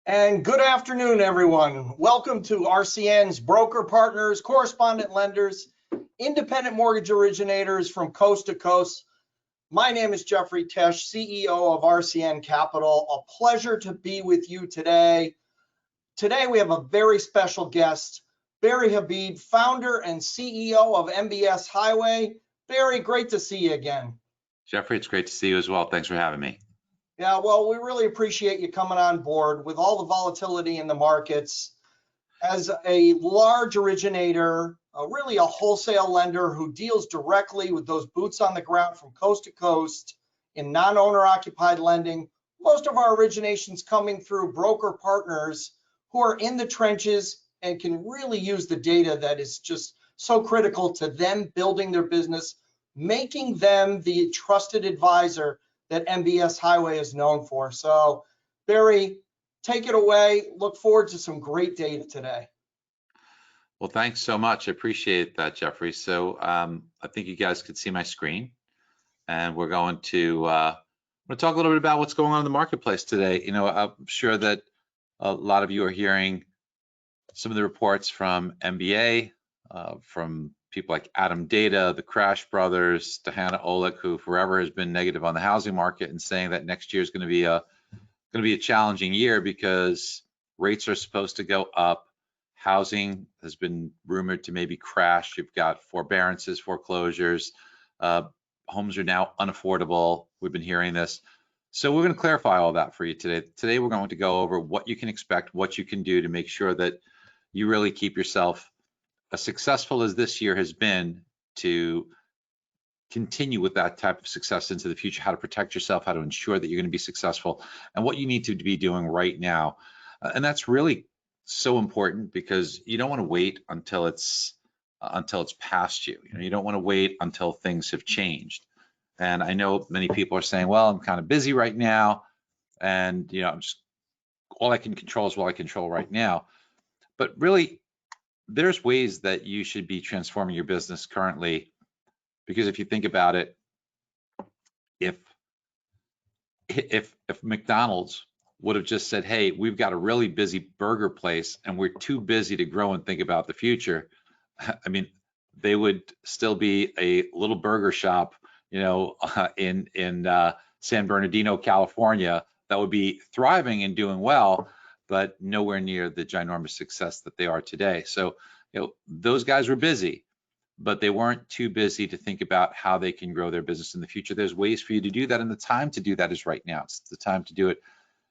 And good afternoon, everyone. Welcome to RCN's broker partners, correspondent lenders, independent mortgage originators from coast to coast. My name is Jeffrey Tesch, CEO of RCN Capital. A pleasure to be with you today. Today we have a very special guest, Barry Habib, founder and CEO of MBS Highway. Barry, great to see you again. Jeffrey, it's great to see you as well. Thanks for having me. Yeah, well, we really appreciate you coming on board with all the volatility in the markets. As a large originator, really a wholesale lender who deals directly with those boots on the ground from coast to coast in non-owner occupied lending, most of our originations coming through broker partners who are in the trenches and can really use the data that is just so critical to them building their business, making them the trusted advisor that MBS Highway is known for. So, Barry, take it away. Look forward to some great data today. Well, thanks so much. I appreciate that, Jeffrey. So I think you guys could see my screen, and we're going to talk a little bit about what's going on in the marketplace today. You know, I'm sure that a lot of you are hearing some of the reports from MBA, from people like Adam Data, the Crash Brothers, Hannah Olick, who forever has been negative on the housing market and saying that next year is going to be a challenging year because rates are supposed to go up. Housing has been rumored to maybe crash. You've got forbearances, foreclosures. Homes are now unaffordable. We've been hearing this. So we're going to clarify all that for you today. Today, we're going to go over what you can expect, what you can do to make sure that you really keep yourself as successful as this year has been, to continue with that type of success into the future, how to protect yourself, how to ensure that you're going to be successful, and what you need to be doing right now. And that's really so important because you don't want to wait until it's past you. You don't want to wait until things have changed. And I know many people are saying, well, I'm kind of busy right now, and I'm just, all I can control is what I control right now. But really, there's ways that you should be transforming your business currently, because if you think about it, if McDonald's would have just said, hey, we've got a really busy burger place and we're too busy to grow and think about the future, I mean, they would still be a little burger shop, in San Bernardino, California, that would be thriving and doing well, but nowhere near the ginormous success that they are today. So, those guys were busy, but they weren't too busy to think about how they can grow their business in the future. There's ways for you to do that, and the time to do that is right now. It's the time to do it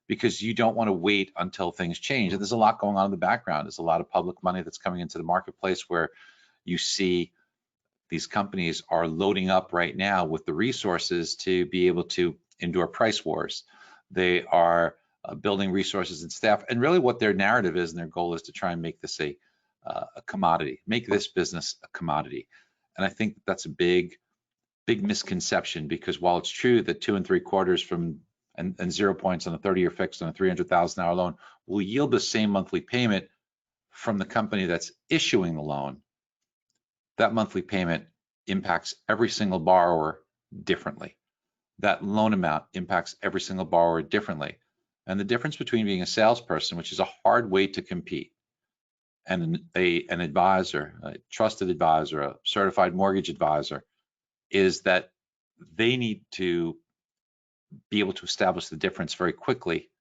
because you don't want to wait until things change. And there's a lot going on in the background. There's a lot of public money that's coming into the marketplace where you see these companies are loading up right now with the resources to be able to endure price wars. They are building resources and staff, and really what their narrative is and their goal is to try and make this a commodity, make this business a commodity. And I think that's a big misconception, because while it's true that 2 3/4 from and 0 points on a 30-year fixed on a $300,000 loan will yield the same monthly payment from the company that's issuing the loan, that monthly payment impacts every single borrower differently. That loan amount impacts every single borrower differently. And the difference between being a salesperson, which is a hard way to compete, and an advisor, a trusted advisor, a certified mortgage advisor, is that they need to be able to establish the difference very quickly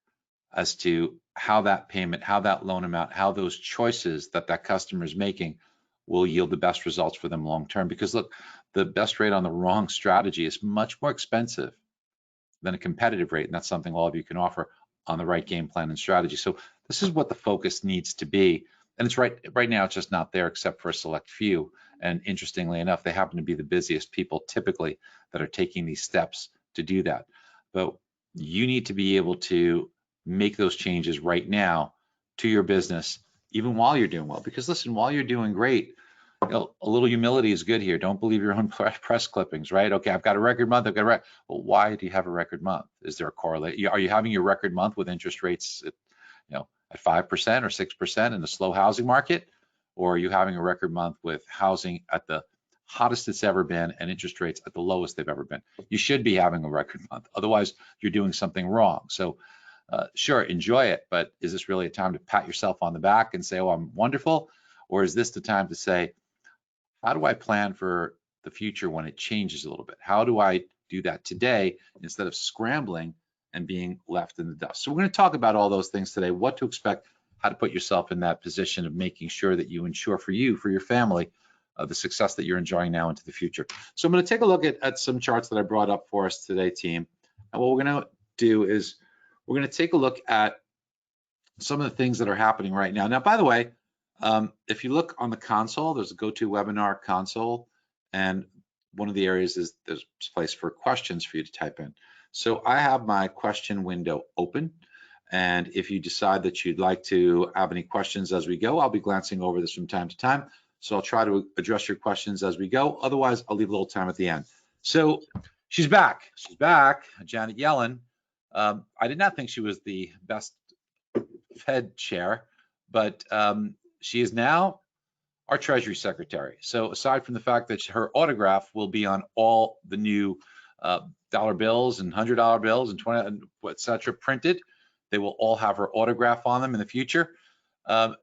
as to how that payment, how that loan amount, how those choices that customer is making will yield the best results for them long term. Because look, the best rate on the wrong strategy is much more expensive than a competitive rate, and that's something all of you can offer on the right game plan and strategy. So this is what the focus needs to be. And it's right now, it's just not there except for a select few. And interestingly enough, they happen to be the busiest people typically that are taking these steps to do that. But you need to be able to make those changes right now to your business, even while you're doing well. Because listen, while you're doing great, a little humility is good here. Don't believe your own press clippings, right? Okay, I've got a record month. Well, why do you have a record month? Is there a correlation? Are you having your record month with interest rates at 5% or 6% in the slow housing market? Or are you having a record month with housing at the hottest it's ever been and interest rates at the lowest they've ever been? You should be having a record month. Otherwise, you're doing something wrong. So Sure, enjoy it, but is this really a time to pat yourself on the back and say, oh, I'm wonderful? Or is this the time to say, how do I plan for the future when it changes a little bit? How do I do that today instead of scrambling and being left in the dust? So we're going to talk about all those things today, what to expect, how to put yourself in that position of making sure that you ensure for you, for your family, the success that you're enjoying now into the future. So I'm going to take a look at some charts that I brought up for us today, team. And what we're going to do is we're going to take a look at some of the things that are happening right now. Now, by the way, if you look on the console, there's a GoToWebinar console, and one of the areas is there's a place for questions for you to type in. So I have my question window open, and if you decide that you'd like to have any questions as we go, I'll be glancing over this from time to time. So I'll try to address your questions as we go. Otherwise, I'll leave a little time at the end. So she's back. She's back, Janet Yellen. I did not think she was the best Fed chair, but she is now our Treasury Secretary. So aside from the fact that her autograph will be on all the new dollar bills and $100 bills and 20, et cetera, printed, they will all have her autograph on them in the future.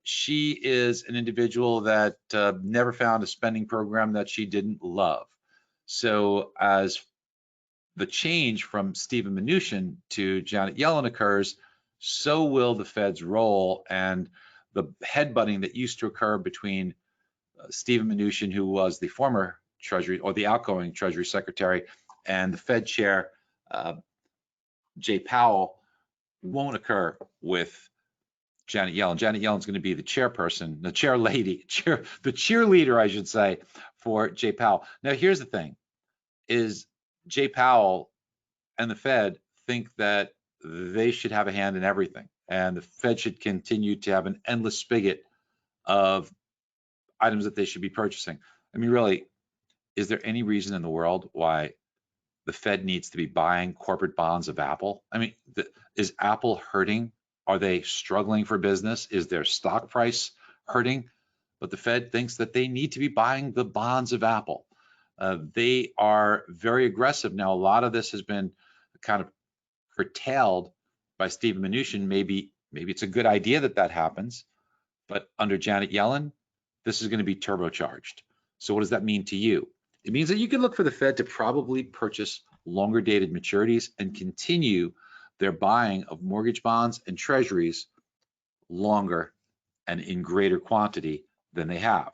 She is an individual that never found a spending program that she didn't love. So as the change from Steven Mnuchin to Janet Yellen occurs, so will the Fed's role, and the headbutting that used to occur between Steven Mnuchin, who was the former Treasury or the outgoing Treasury Secretary, and the Fed chair, Jay Powell, won't occur with Janet Yellen. Janet Yellen's going to be the chairperson, the chair lady, the cheerleader, I should say, for Jay Powell. Now, here's the thing, is Jay Powell and the Fed think that they should have a hand in everything, and the Fed should continue to have an endless spigot of items that they should be purchasing. I mean, really, is there any reason in the world why the Fed needs to be buying corporate bonds of Apple? I mean, is Apple hurting? Are they struggling for business? Is their stock price hurting? But the Fed thinks that they need to be buying the bonds of Apple. They are very aggressive. Now, a lot of this has been kind of curtailed by Steven Mnuchin. Maybe it's a good idea that that happens, but under Janet Yellen, this is going to be turbocharged. So what does that mean to you? It means that you can look for the Fed to probably purchase longer dated maturities and continue their buying of mortgage bonds and treasuries longer and in greater quantity than they have.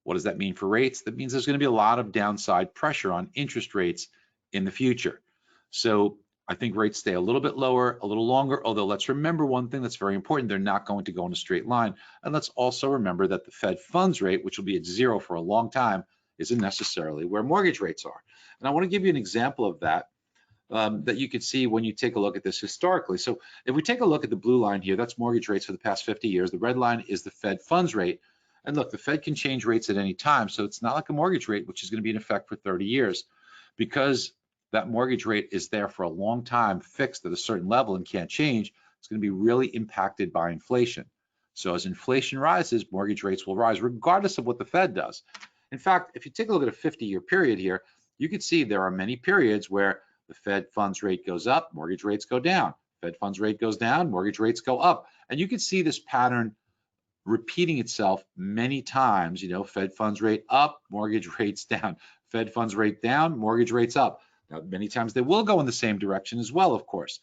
What does that mean for rates? That means there's going to be a lot of downside pressure on interest rates in the future. So I think rates stay a little bit lower, a little longer, although let's remember one thing that's very important. They're not going to go in a straight line. And let's also remember that the Fed funds rate, which will be at zero for a long time, isn't necessarily where mortgage rates are. And I want to give you an example of that, that you can see when you take a look at this historically. So if we take a look at the blue line here, that's mortgage rates for the past 50 years. The red line is the Fed funds rate. And look, the Fed can change rates at any time. So it's not like a mortgage rate, which is going to be in effect for 30 years. Because that mortgage rate is there for a long time, fixed at a certain level and can't change, it's going to be really impacted by inflation. So as inflation rises, mortgage rates will rise regardless of what the Fed does. In fact, if you take a look at a 50-year period here, you can see there are many periods where the Fed funds rate goes up, mortgage rates go down. Fed funds rate goes down, mortgage rates go up. And you can see this pattern repeating itself many times. You know, Fed funds rate up, mortgage rates down. Fed funds rate down, mortgage rates up. Now, many times they will go in the same direction as well, of course.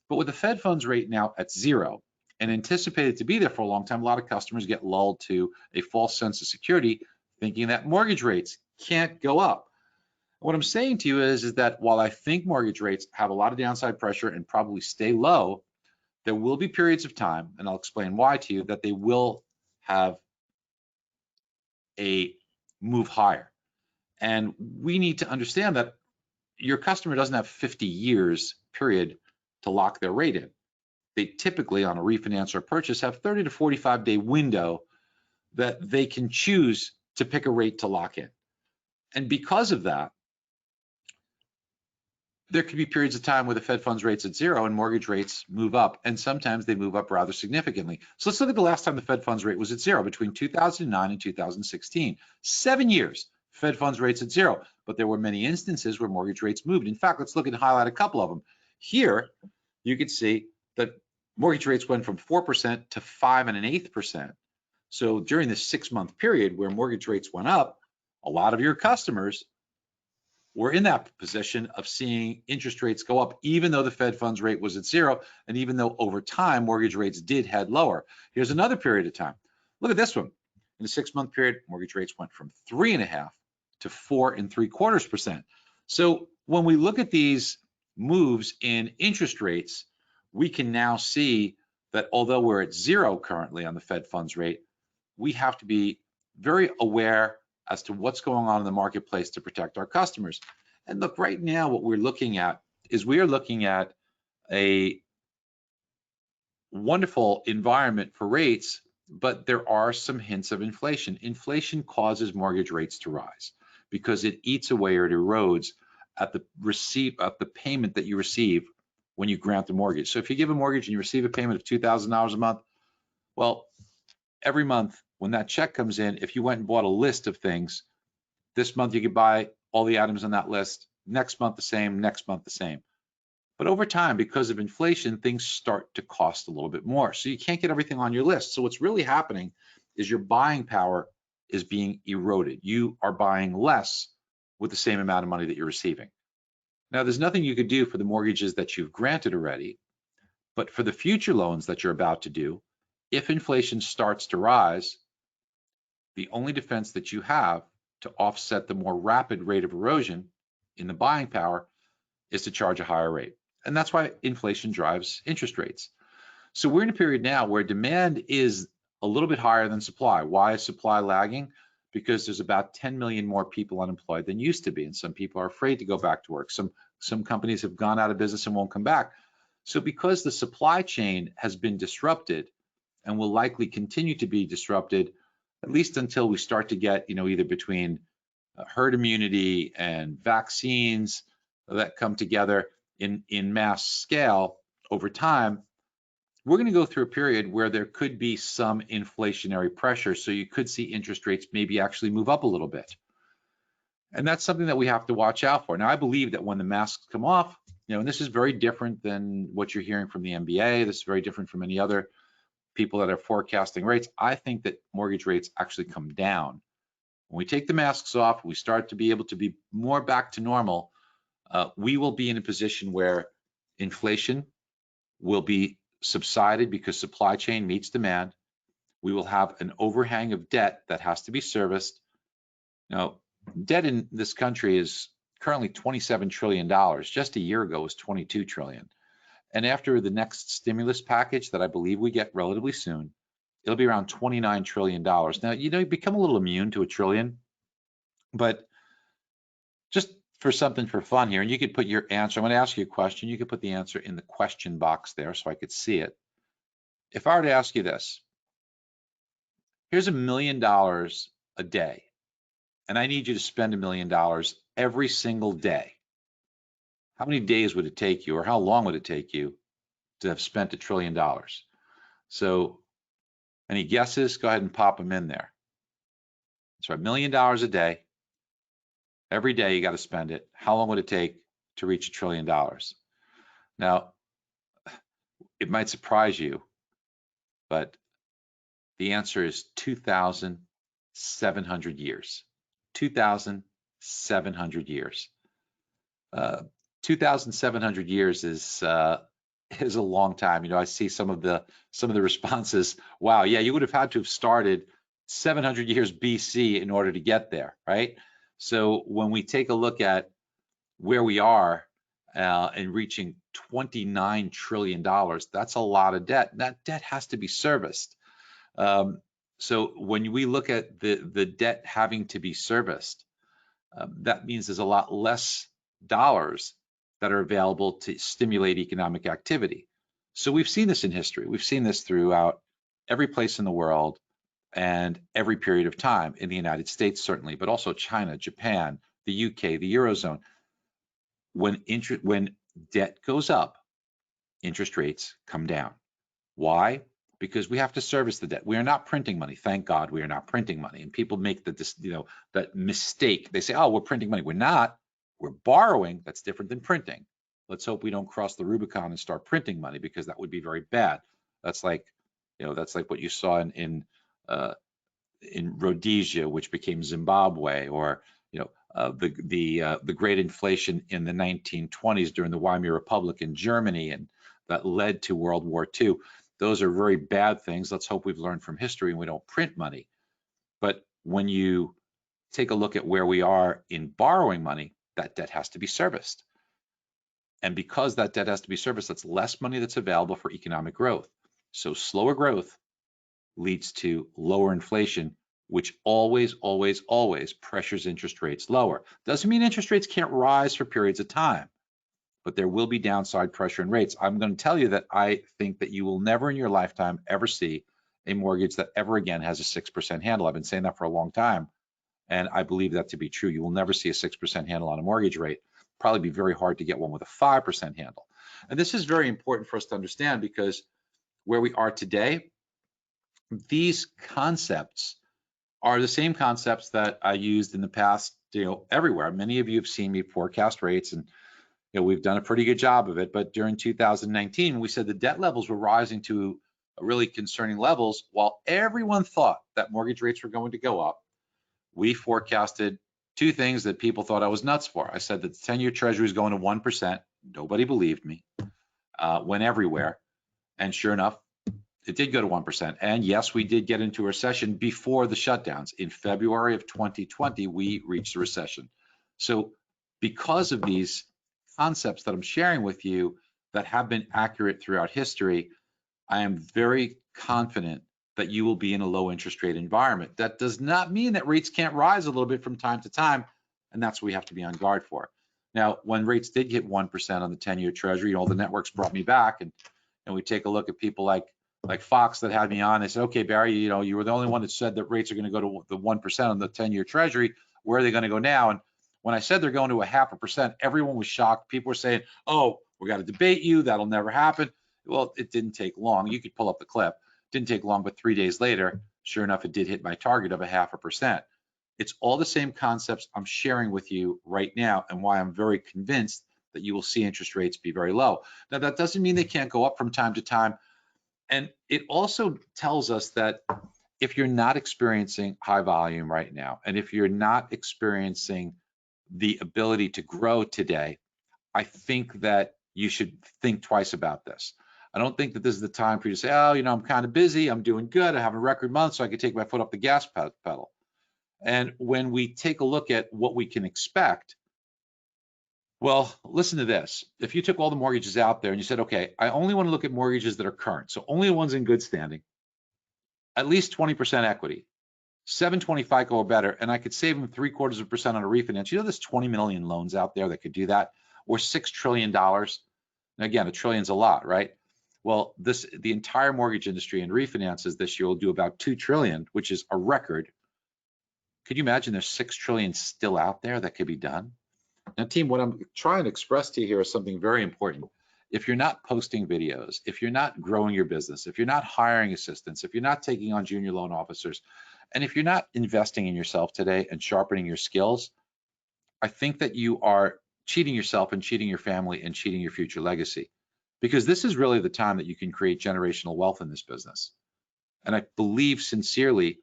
But with the Fed funds rate now at zero and anticipated to be there for a long time, a lot of customers get lulled to a false sense of security, thinking that mortgage rates can't go up. What I'm saying to you is that while I think mortgage rates have a lot of downside pressure and probably stay low, there will be periods of time, and I'll explain why to you, that they will have a move higher. And we need to understand that your customer doesn't have 50 years period to lock their rate in. They typically, on a refinance or purchase, have 30 to 45 day window that they can choose to pick a rate to lock in. And because of that, there could be periods of time where the Fed funds rate's at zero and mortgage rates move up, and sometimes they move up rather significantly. So let's look at the last time the Fed funds rate was at zero, between 2009 and 2016. 7 years, Fed funds rates at zero, but there were many instances where mortgage rates moved. In fact, let's look and highlight a couple of them. Here, you can see that mortgage rates went from 4% to 5.125%. So during this 6-month period where mortgage rates went up, a lot of your customers were in that position of seeing interest rates go up, even though the Fed funds rate was at 0, and even though over time mortgage rates did head lower. Here's another period of time. Look at this one. In a 6-month period, mortgage rates went from 3.5% to 4.75%. So when we look at these moves in interest rates, we can now see that although we're at 0 currently on the Fed funds rate, we have to be very aware as to what's going on in the marketplace to protect our customers. And look, right now, what we're looking at is we are looking at a wonderful environment for rates, but there are some hints of inflation. Inflation causes mortgage rates to rise because it eats away or it erodes at the payment that you receive when you grant the mortgage. So if you give a mortgage and you receive a payment of $2,000 a month, well, every month when that check comes in, if you went and bought a list of things, this month you could buy all the items on that list, next month the same, next month the same. But over time, because of inflation, things start to cost a little bit more. So you can't get everything on your list. So what's really happening is your buying power is being eroded. You are buying less with the same amount of money that you're receiving. Now, there's nothing you could do for the mortgages that you've granted already, but for the future loans that you're about to do, if inflation starts to rise, the only defense that you have to offset the more rapid rate of erosion in the buying power is to charge a higher rate. And that's why inflation drives interest rates. So we're in a period now where demand is a little bit higher than supply. Why is supply lagging? Because there's about 10 million more people unemployed than used to be. And some people are afraid to go back to work. Some companies have gone out of business and won't come back. So because the supply chain has been disrupted and will likely continue to be disrupted, at least until we start to get, either between herd immunity and vaccines that come together in mass scale over time, we're going to go through a period where there could be some inflationary pressure. So you could see interest rates maybe actually move up a little bit. And that's something that we have to watch out for. Now, I believe that when the masks come off, and this is very different than what you're hearing from the MBA. This is very different from any other people that are forecasting rates. I think that mortgage rates actually come down. When we take the masks off, we start to be able to be more back to normal. We will be in a position where inflation will be subsided because supply chain meets demand. We will have an overhang of debt that has to be serviced. Now, debt in this country is currently $27 trillion. Just a year ago, it was $22 trillion. And after the next stimulus package that I believe we get relatively soon, it'll be around $29 trillion. Now, you become a little immune to $1 trillion, but just for something for fun here, and you could put your answer, I'm going to ask you a question. You could put the answer in the question box there so I could see it. If I were to ask you this, here's $1 million a day, and I need you to spend $1 million every single day. How many days would it take you, or how long would it take you to have spent $1 trillion? So any guesses? Go ahead and pop them in there. So $1 million a day. Every day you got to spend it. How long would it take to reach $1 trillion? Now, it might surprise you, but the answer is 2,700 years. 2,700 years. 2,700 years is a long time. I see some of the responses. Wow, yeah, you would have had to have started 700 years BC in order to get there, right? So when we take a look at where we are and reaching $29 trillion, that's a lot of debt. That debt has to be serviced. So when we look at the debt having to be serviced, that means there's a lot less dollars that are available to stimulate economic activity. So we've seen this in history. We've seen this throughout every place in the world and every period of time, in the United States certainly, but also China, Japan, the UK, the Eurozone. When debt goes up, interest rates come down. Why? Because we have to service the debt. We are not printing money. Thank God we are not printing money. And people make that mistake. They say, oh, we're printing money. We're not. We're borrowing. That's different than printing. let's hope we don't cross the Rubicon and start printing money, because that would be very bad. That's like, that's like what you saw in Rhodesia, which became Zimbabwe, or the great inflation in the 1920s during the Weimar Republic in Germany, and that led to World War II. Those are very bad things. Let's hope we've learned from history and we don't print money. But when you take a look at where we are in borrowing money, that debt has to be serviced. And because that debt has to be serviced, that's less money that's available for economic growth. So slower growth leads to lower inflation, which always, always, always pressures interest rates lower. Doesn't mean interest rates can't rise for periods of time, but there will be downside pressure in rates. I'm going to tell you that I think that you will never in your lifetime ever see a mortgage that ever again has a 6% handle. I've been saying that for a long time, and I believe that to be true. You will never see a 6% handle on a mortgage rate. Probably be very hard to get one with a 5% handle. And this is very important for us to understand, because where we are today, these concepts are the same concepts that I used in the past, everywhere. Many of you have seen me forecast rates, and we've done a pretty good job of it. But during 2019, we said the debt levels were rising to really concerning levels. While everyone thought that mortgage rates were going to go up, we forecasted two things that people thought I was nuts for. I said that the 10-year Treasury is going to 1%. Nobody believed me. Went everywhere. And sure enough, it did go to 1%. And yes, we did get into a recession before the shutdowns. In February of 2020, we reached a recession. So because of these concepts that I'm sharing with you that have been accurate throughout history, I am very confident that you will be in a low interest rate environment. That does not mean that rates can't rise a little bit from time to time, and that's what we have to be on guard for. Now, when rates did hit 1% on the 10-year Treasury, the networks brought me back, and we take a look at people like Fox that had me on. They said, okay, Barry, you were the only one that said that rates are going to go to the 1% on the 10-year Treasury. Where are they going to go now? And when I said they're going to 0.5%, everyone was shocked. People were saying, oh, we got to debate you. That'll never happen. Well, it didn't take long. You could pull up the clip. It didn't take long, but 3 days later, sure enough, it did hit my target of 0.5%. It's all the same concepts I'm sharing with you right now, and why I'm very convinced that you will see interest rates be very low. Now, that doesn't mean they can't go up from time to time. And it also tells us that if you're not experiencing high volume right now, and if you're not experiencing the ability to grow today, I think that you should think twice about this. I don't think that this is the time for you to say, oh, I'm kind of busy, I'm doing good, I have a record month, so I can take my foot off the gas pedal. And when we take a look at what we can expect, well, listen to this. If you took all the mortgages out there and you said, okay, I only want to look at mortgages that are current, so only the ones in good standing, at least 20% equity, 720 FICO or better, and I could save them 0.75% on a refinance. There's 20 million loans out there that could do that, or $6 trillion. And again, $1 trillion is a lot, right? Well, the entire mortgage industry and refinances this year will do about $2 trillion, which is a record. Could you imagine there's $6 trillion still out there that could be done? Now, team, what I'm trying to express to you here is something very important. If you're not posting videos, if you're not growing your business, if you're not hiring assistants, if you're not taking on junior loan officers, and if you're not investing in yourself today and sharpening your skills, I think that you are cheating yourself and cheating your family and cheating your future legacy, because this is really the time that you can create generational wealth in this business. And I believe sincerely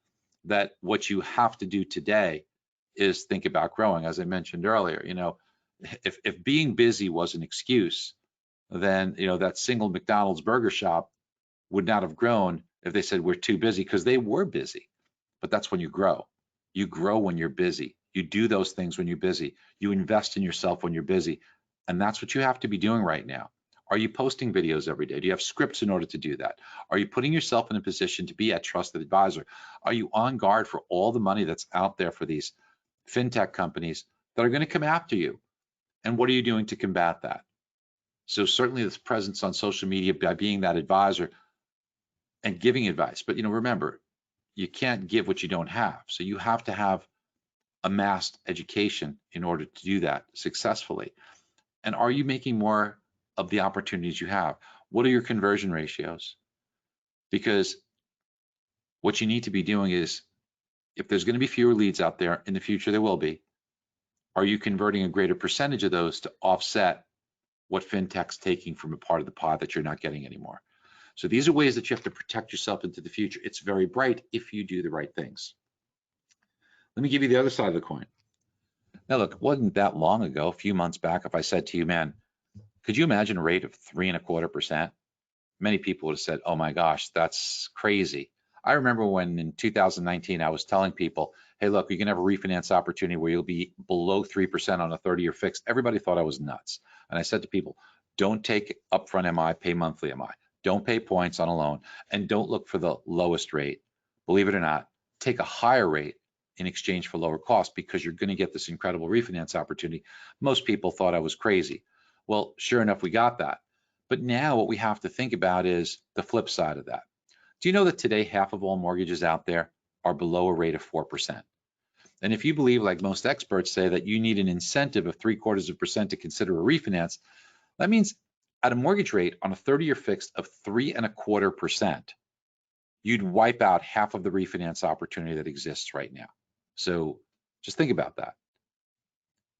that what you have to do today is think about growing. As I mentioned earlier, if being busy was an excuse, then that single McDonald's burger shop would not have grown if they said we're too busy, because they were busy. But that's when you grow. You grow when you're busy. You do those things when you're busy. You invest in yourself when you're busy. And that's what you have to be doing right now. Are you posting videos every day? Do you have scripts in order to do that? Are you putting yourself in a position to be a trusted advisor? Are you on guard for all the money that's out there for these fintech companies that are going to come after you? And what are you doing to combat that? So certainly this presence on social media, by being that advisor and giving advice. But remember, you can't give what you don't have. So you have to have amassed education in order to do that successfully. And are you making more of the opportunities you have? What are your conversion ratios? Because what you need to be doing is, if there's going to be fewer leads out there in the future, there will be. Are you converting a greater percentage of those to offset what fintech's taking from a part of the pie that you're not getting anymore. So these are ways that you have to protect yourself into the future. It's very bright if you do the right things. Let me give you the other side of the coin. Now, look, it wasn't that long ago, a few months back, if I said to you, man, could you imagine a rate of 3.25%? Many people would have said, oh my gosh, that's crazy. I remember when in 2019, I was telling people, hey, look, you can have a refinance opportunity where you'll be below 3% on a 30-year fixed. Everybody thought I was nuts. And I said to people, don't take upfront MI, pay monthly MI. Don't pay points on a loan, and don't look for the lowest rate. Believe it or not, take a higher rate in exchange for lower costs because you're going to get this incredible refinance opportunity. Most people thought I was crazy. Well, sure enough, we got that. But now what we have to think about is the flip side of that. Do you know that today half of all mortgages out there are below a rate of 4%? And if you believe, like most experts say, that you need an incentive of 0.75% to consider a refinance, that means at a mortgage rate on a 30-year fixed of 3.25%, you'd wipe out half of the refinance opportunity that exists right now. So just think about that.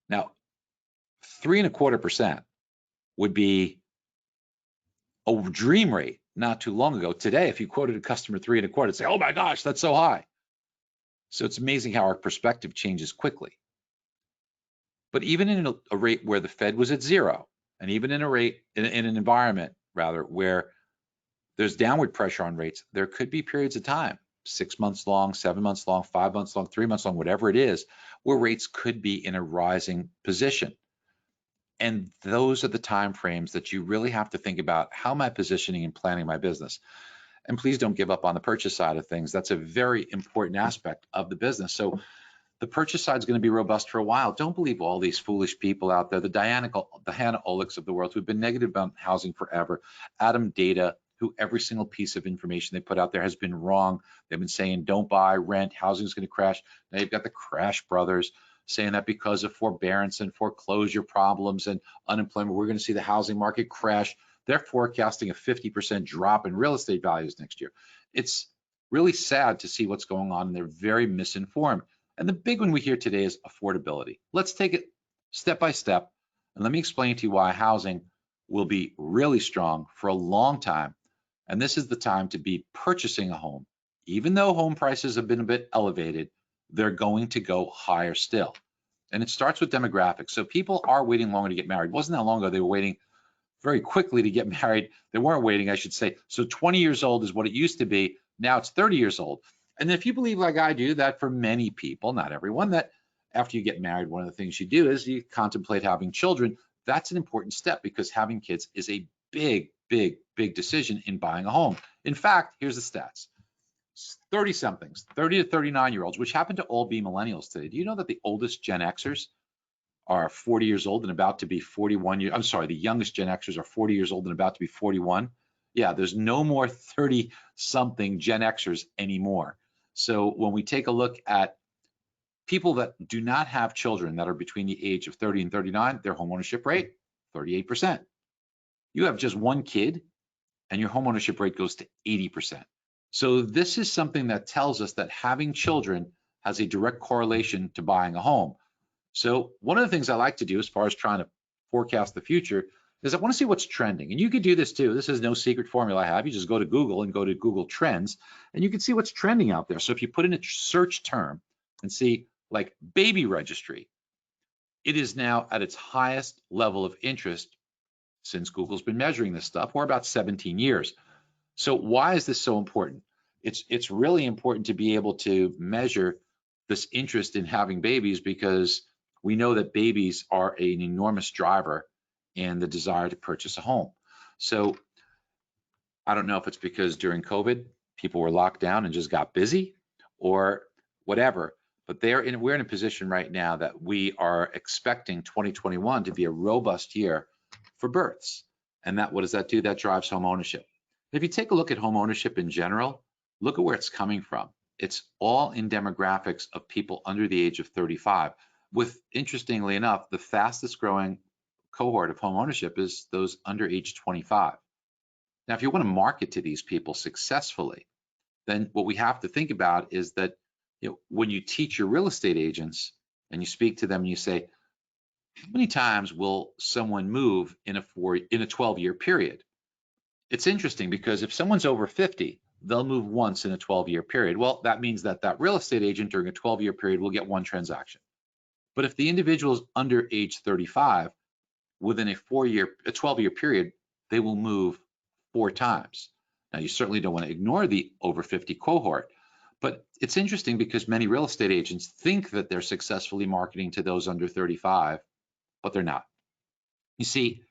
Now, 3.25% would be a dream rate not too long ago. Today, if you quoted a customer 3.25, it'd say, oh my gosh, that's so high. So it's amazing how our perspective changes quickly. But even in a rate where the Fed was at 0, and even in a rate, in an environment rather, where there's downward pressure on rates, there could be periods of time, 6 months long, 7 months long, 5 months long, 3 months long, whatever it is, where rates could be in a rising position. And those are the time frames that you really have to think about, how am I positioning and planning my business? And please don't give up on the purchase side of things. That's a very important aspect of the business. So the purchase side is going to be robust for a while. Don't believe all these foolish people out there, the Hannah Olics of the world, who've been negative about housing forever. Adam Data, who every single piece of information they put out there has been wrong. They've been saying don't buy, rent, housing is going to crash. Now you've got the Crash Brothers saying that because of forbearance and foreclosure problems and unemployment, we're going to see the housing market crash. They're forecasting a 50% drop in real estate values next year. It's really sad to see what's going on, and they're very misinformed. And the big one we hear today is affordability. Let's take it step by step, and let me explain to you why housing will be really strong for a long time. And this is the time to be purchasing a home. Even though home prices have been a bit elevated, they're going to go higher still. And it starts with demographics. So people are waiting longer to get married. It wasn't that long ago they were waiting very quickly to get married. They weren't waiting, I should say. So 20 years old is what it used to be. Now it's 30 years old. And if you believe, like I do, that for many people, not everyone, that after you get married, one of the things you do is you contemplate having children. That's an important step because having kids is a big, big, big decision in buying a home. In fact, here's the stats. 30-somethings, 30 to 39-year-olds, which happen to all be millennials today. Do you know that the oldest Gen Xers are 40 years old and about to be 41 years? I'm sorry, the youngest Gen Xers are 40 years old and about to be 41. Yeah, there's no more 30-something Gen Xers anymore. So when we take a look at people that do not have children that are between the age of 30 and 39, their homeownership rate, 38%. You have just one kid and your homeownership rate goes to 80%. So this is something that tells us that having children has a direct correlation to buying a home. So one of the things I like to do as far as trying to forecast the future is I want to see what's trending. And you could do this too. This is no secret formula I have. You just go to Google and go to Google Trends, and you can see what's trending out there. So if you put in a search term and see like baby registry, it is now at its highest level of interest since Google's been measuring this stuff, or about 17 years. So why is this so important? It's really important to be able to measure this interest in having babies because we know that babies are an enormous driver in the desire to purchase a home. So I don't know if it's because during COVID, people were locked down and just got busy or whatever, but we're in a position right now that we are expecting 2021 to be a robust year for births. And what does that do? That drives home ownership. If you take a look at home ownership in general, look at where it's coming from. It's all in demographics of people under the age of 35, with, interestingly enough, the fastest growing cohort of home ownership is those under age 25. Now, if you want to market to these people successfully, then what we have to think about is that when you teach your real estate agents and you speak to them and you say, how many times will someone move in a 12-year period? It's interesting because if someone's over 50, they'll move once in a 12-year period. Well, that means that that real estate agent during a 12-year period will get one transaction. But if the individual is under age 35, within a 12-year period, they will move 4 times. Now, you certainly don't want to ignore the over 50 cohort, but it's interesting because many real estate agents think that they're successfully marketing to those under 35, but they're not. You see,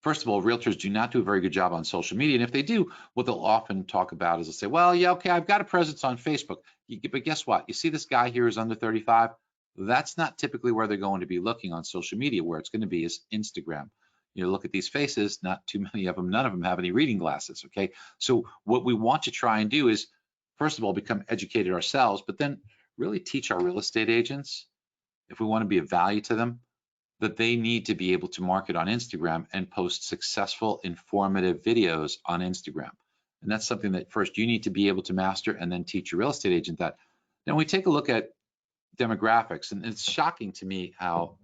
first of all, realtors do not do a very good job on social media. And if they do, what they'll often talk about is they'll say, well, yeah, okay, I've got a presence on Facebook. But guess what? You see this guy here is under 35. That's not typically where they're going to be looking on social media. Where it's going to be is Instagram. You know, look at these faces, not too many of them, none of them have any reading glasses, okay? So what we want to try and do is, first of all, become educated ourselves, but then really teach our real estate agents, if we want to be of value to them, that they need to be able to market on Instagram and post successful, informative videos on Instagram. And that's something that first you need to be able to master and then teach your real estate agent that. Now we take a look at demographics, and it's shocking to me how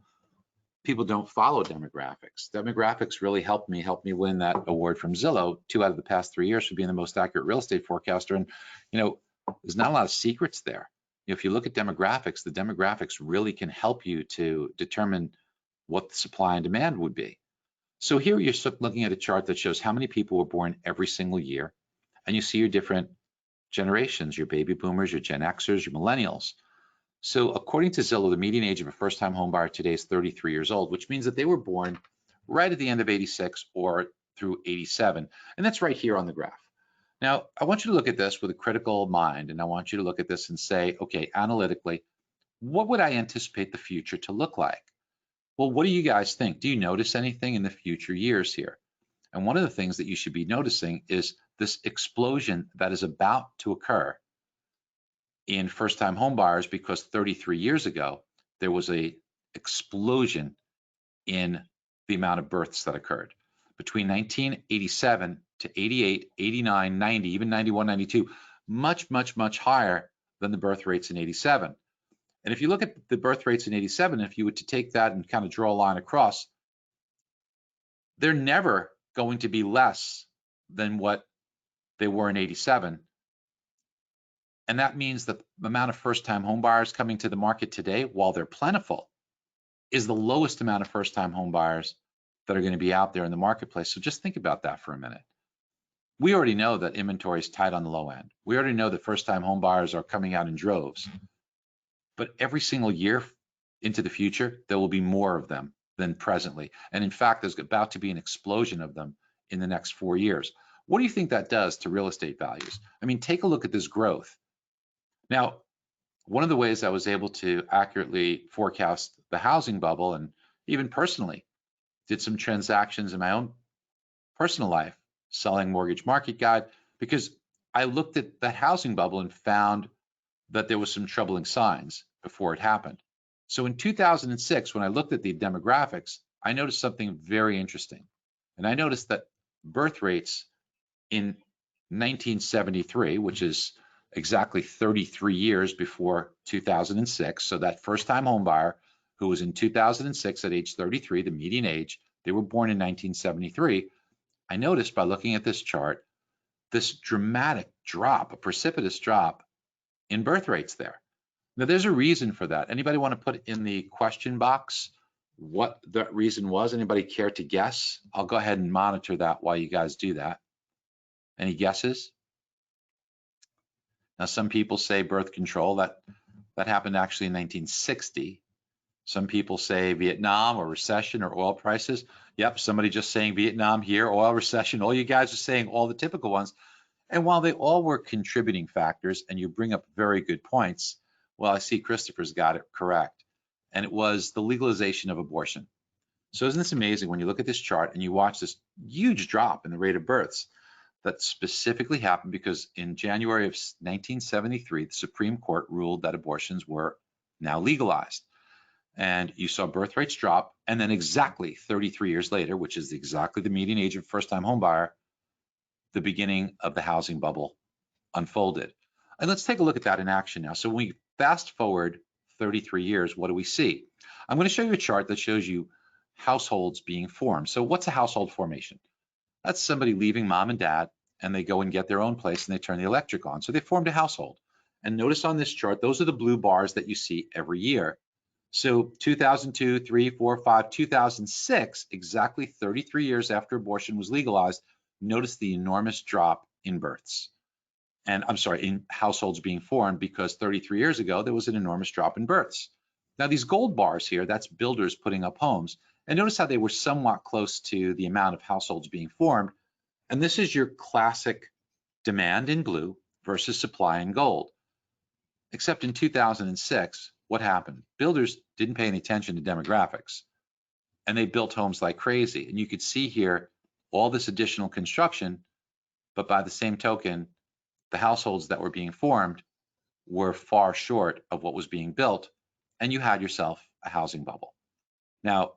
people don't follow demographics. Demographics really helped me win that award from Zillow 2 out of the past 3 years for being the most accurate real estate forecaster. And, you know, there's not a lot of secrets there. You know, if you look at demographics, the demographics really can help you to determine what the supply and demand would be. So here you're looking at a chart that shows how many people were born every single year. And you see your different generations, your baby boomers, your Gen Xers, your millennials. So according to Zillow, the median age of a first-time home buyer today is 33 years old, which means that they were born right at the end of 86 or through 87. And that's right here on the graph. Now, I want you to look at this with a critical mind, and I want you to look at this and say, okay, analytically, what would I anticipate the future to look like? Well, what do you guys think? Do you notice anything in the future years here? And one of the things that you should be noticing is this explosion that is about to occur in first-time home buyers, because 33 years ago, there was a explosion in the amount of births that occurred. Between 1987 to 88, 89, 90, even 91, 92, much, much, much higher than the birth rates in 87. And if you look at the birth rates in 87, if you were to take that and kind of draw a line across, they're never going to be less than what they were in 87. And that means that the amount of first-time home buyers coming to the market today, while they're plentiful, is the lowest amount of first-time home buyers that are going to be out there in the marketplace. So just think about that for a minute. We already know that inventory is tight on the low end. We already know that first-time home buyers are coming out in droves. But every single year into the future, there will be more of them than presently. And in fact, there's about to be an explosion of them in the next 4 years. What do you think that does to real estate values? I mean, take a look at this growth. Now, one of the ways I was able to accurately forecast the housing bubble, and even personally did some transactions in my own personal life, selling Mortgage Market Guide, because I looked at that housing bubble and found that there was some troubling signs before it happened. So in 2006, when I looked at the demographics, I noticed something very interesting. And I noticed that birth rates in 1973, which is exactly 33 years before 2006, so that first-time home buyer who was in 2006 at age 33, the median age, they were born in 1973. I noticed by looking at this chart, this dramatic drop, a precipitous drop in birth rates there. Now, there's a reason for that. Anybody want to put in the question box what that reason was? Anybody care to guess? I'll go ahead and monitor that while you guys do that. Any guesses? Now, some people say birth control. That happened actually in 1960. Some people say Vietnam or recession or oil prices. Yep, somebody just saying Vietnam here, oil recession. All you guys are saying all the typical ones. And while they all were contributing factors, and you bring up very good points, well, I see Christopher's got it correct. And it was the legalization of abortion. So isn't this amazing when you look at this chart and you watch this huge drop in the rate of births that specifically happened because in January of 1973, the Supreme Court ruled that abortions were now legalized. And you saw birth rates drop, and then exactly 33 years later, which is exactly the median age of first-time home buyer, the beginning of the housing bubble unfolded. And let's take a look at that in action now. So when we fast forward 33 years, what do we see? I'm going to show you a chart that shows you households being formed. So what's a household formation? That's somebody leaving mom and dad, and they go and get their own place and they turn the electric on. So they formed a household. And notice on this chart, those are the blue bars that you see every year. So 2002, 3, 4, 5, 2006, exactly 33 years after abortion was legalized, notice the enormous drop in births. And I'm sorry, in households being formed, because 33 years ago, there was an enormous drop in births. Now these gold bars here, that's builders putting up homes. And notice how they were somewhat close to the amount of households being formed. And this is your classic demand in blue versus supply in gold. Except in 2006, what happened? Builders didn't pay any attention to demographics, and they built homes like crazy. And you could see here all this additional construction, but by the same token, the households that were being formed were far short of what was being built, and you had yourself a housing bubble. Now,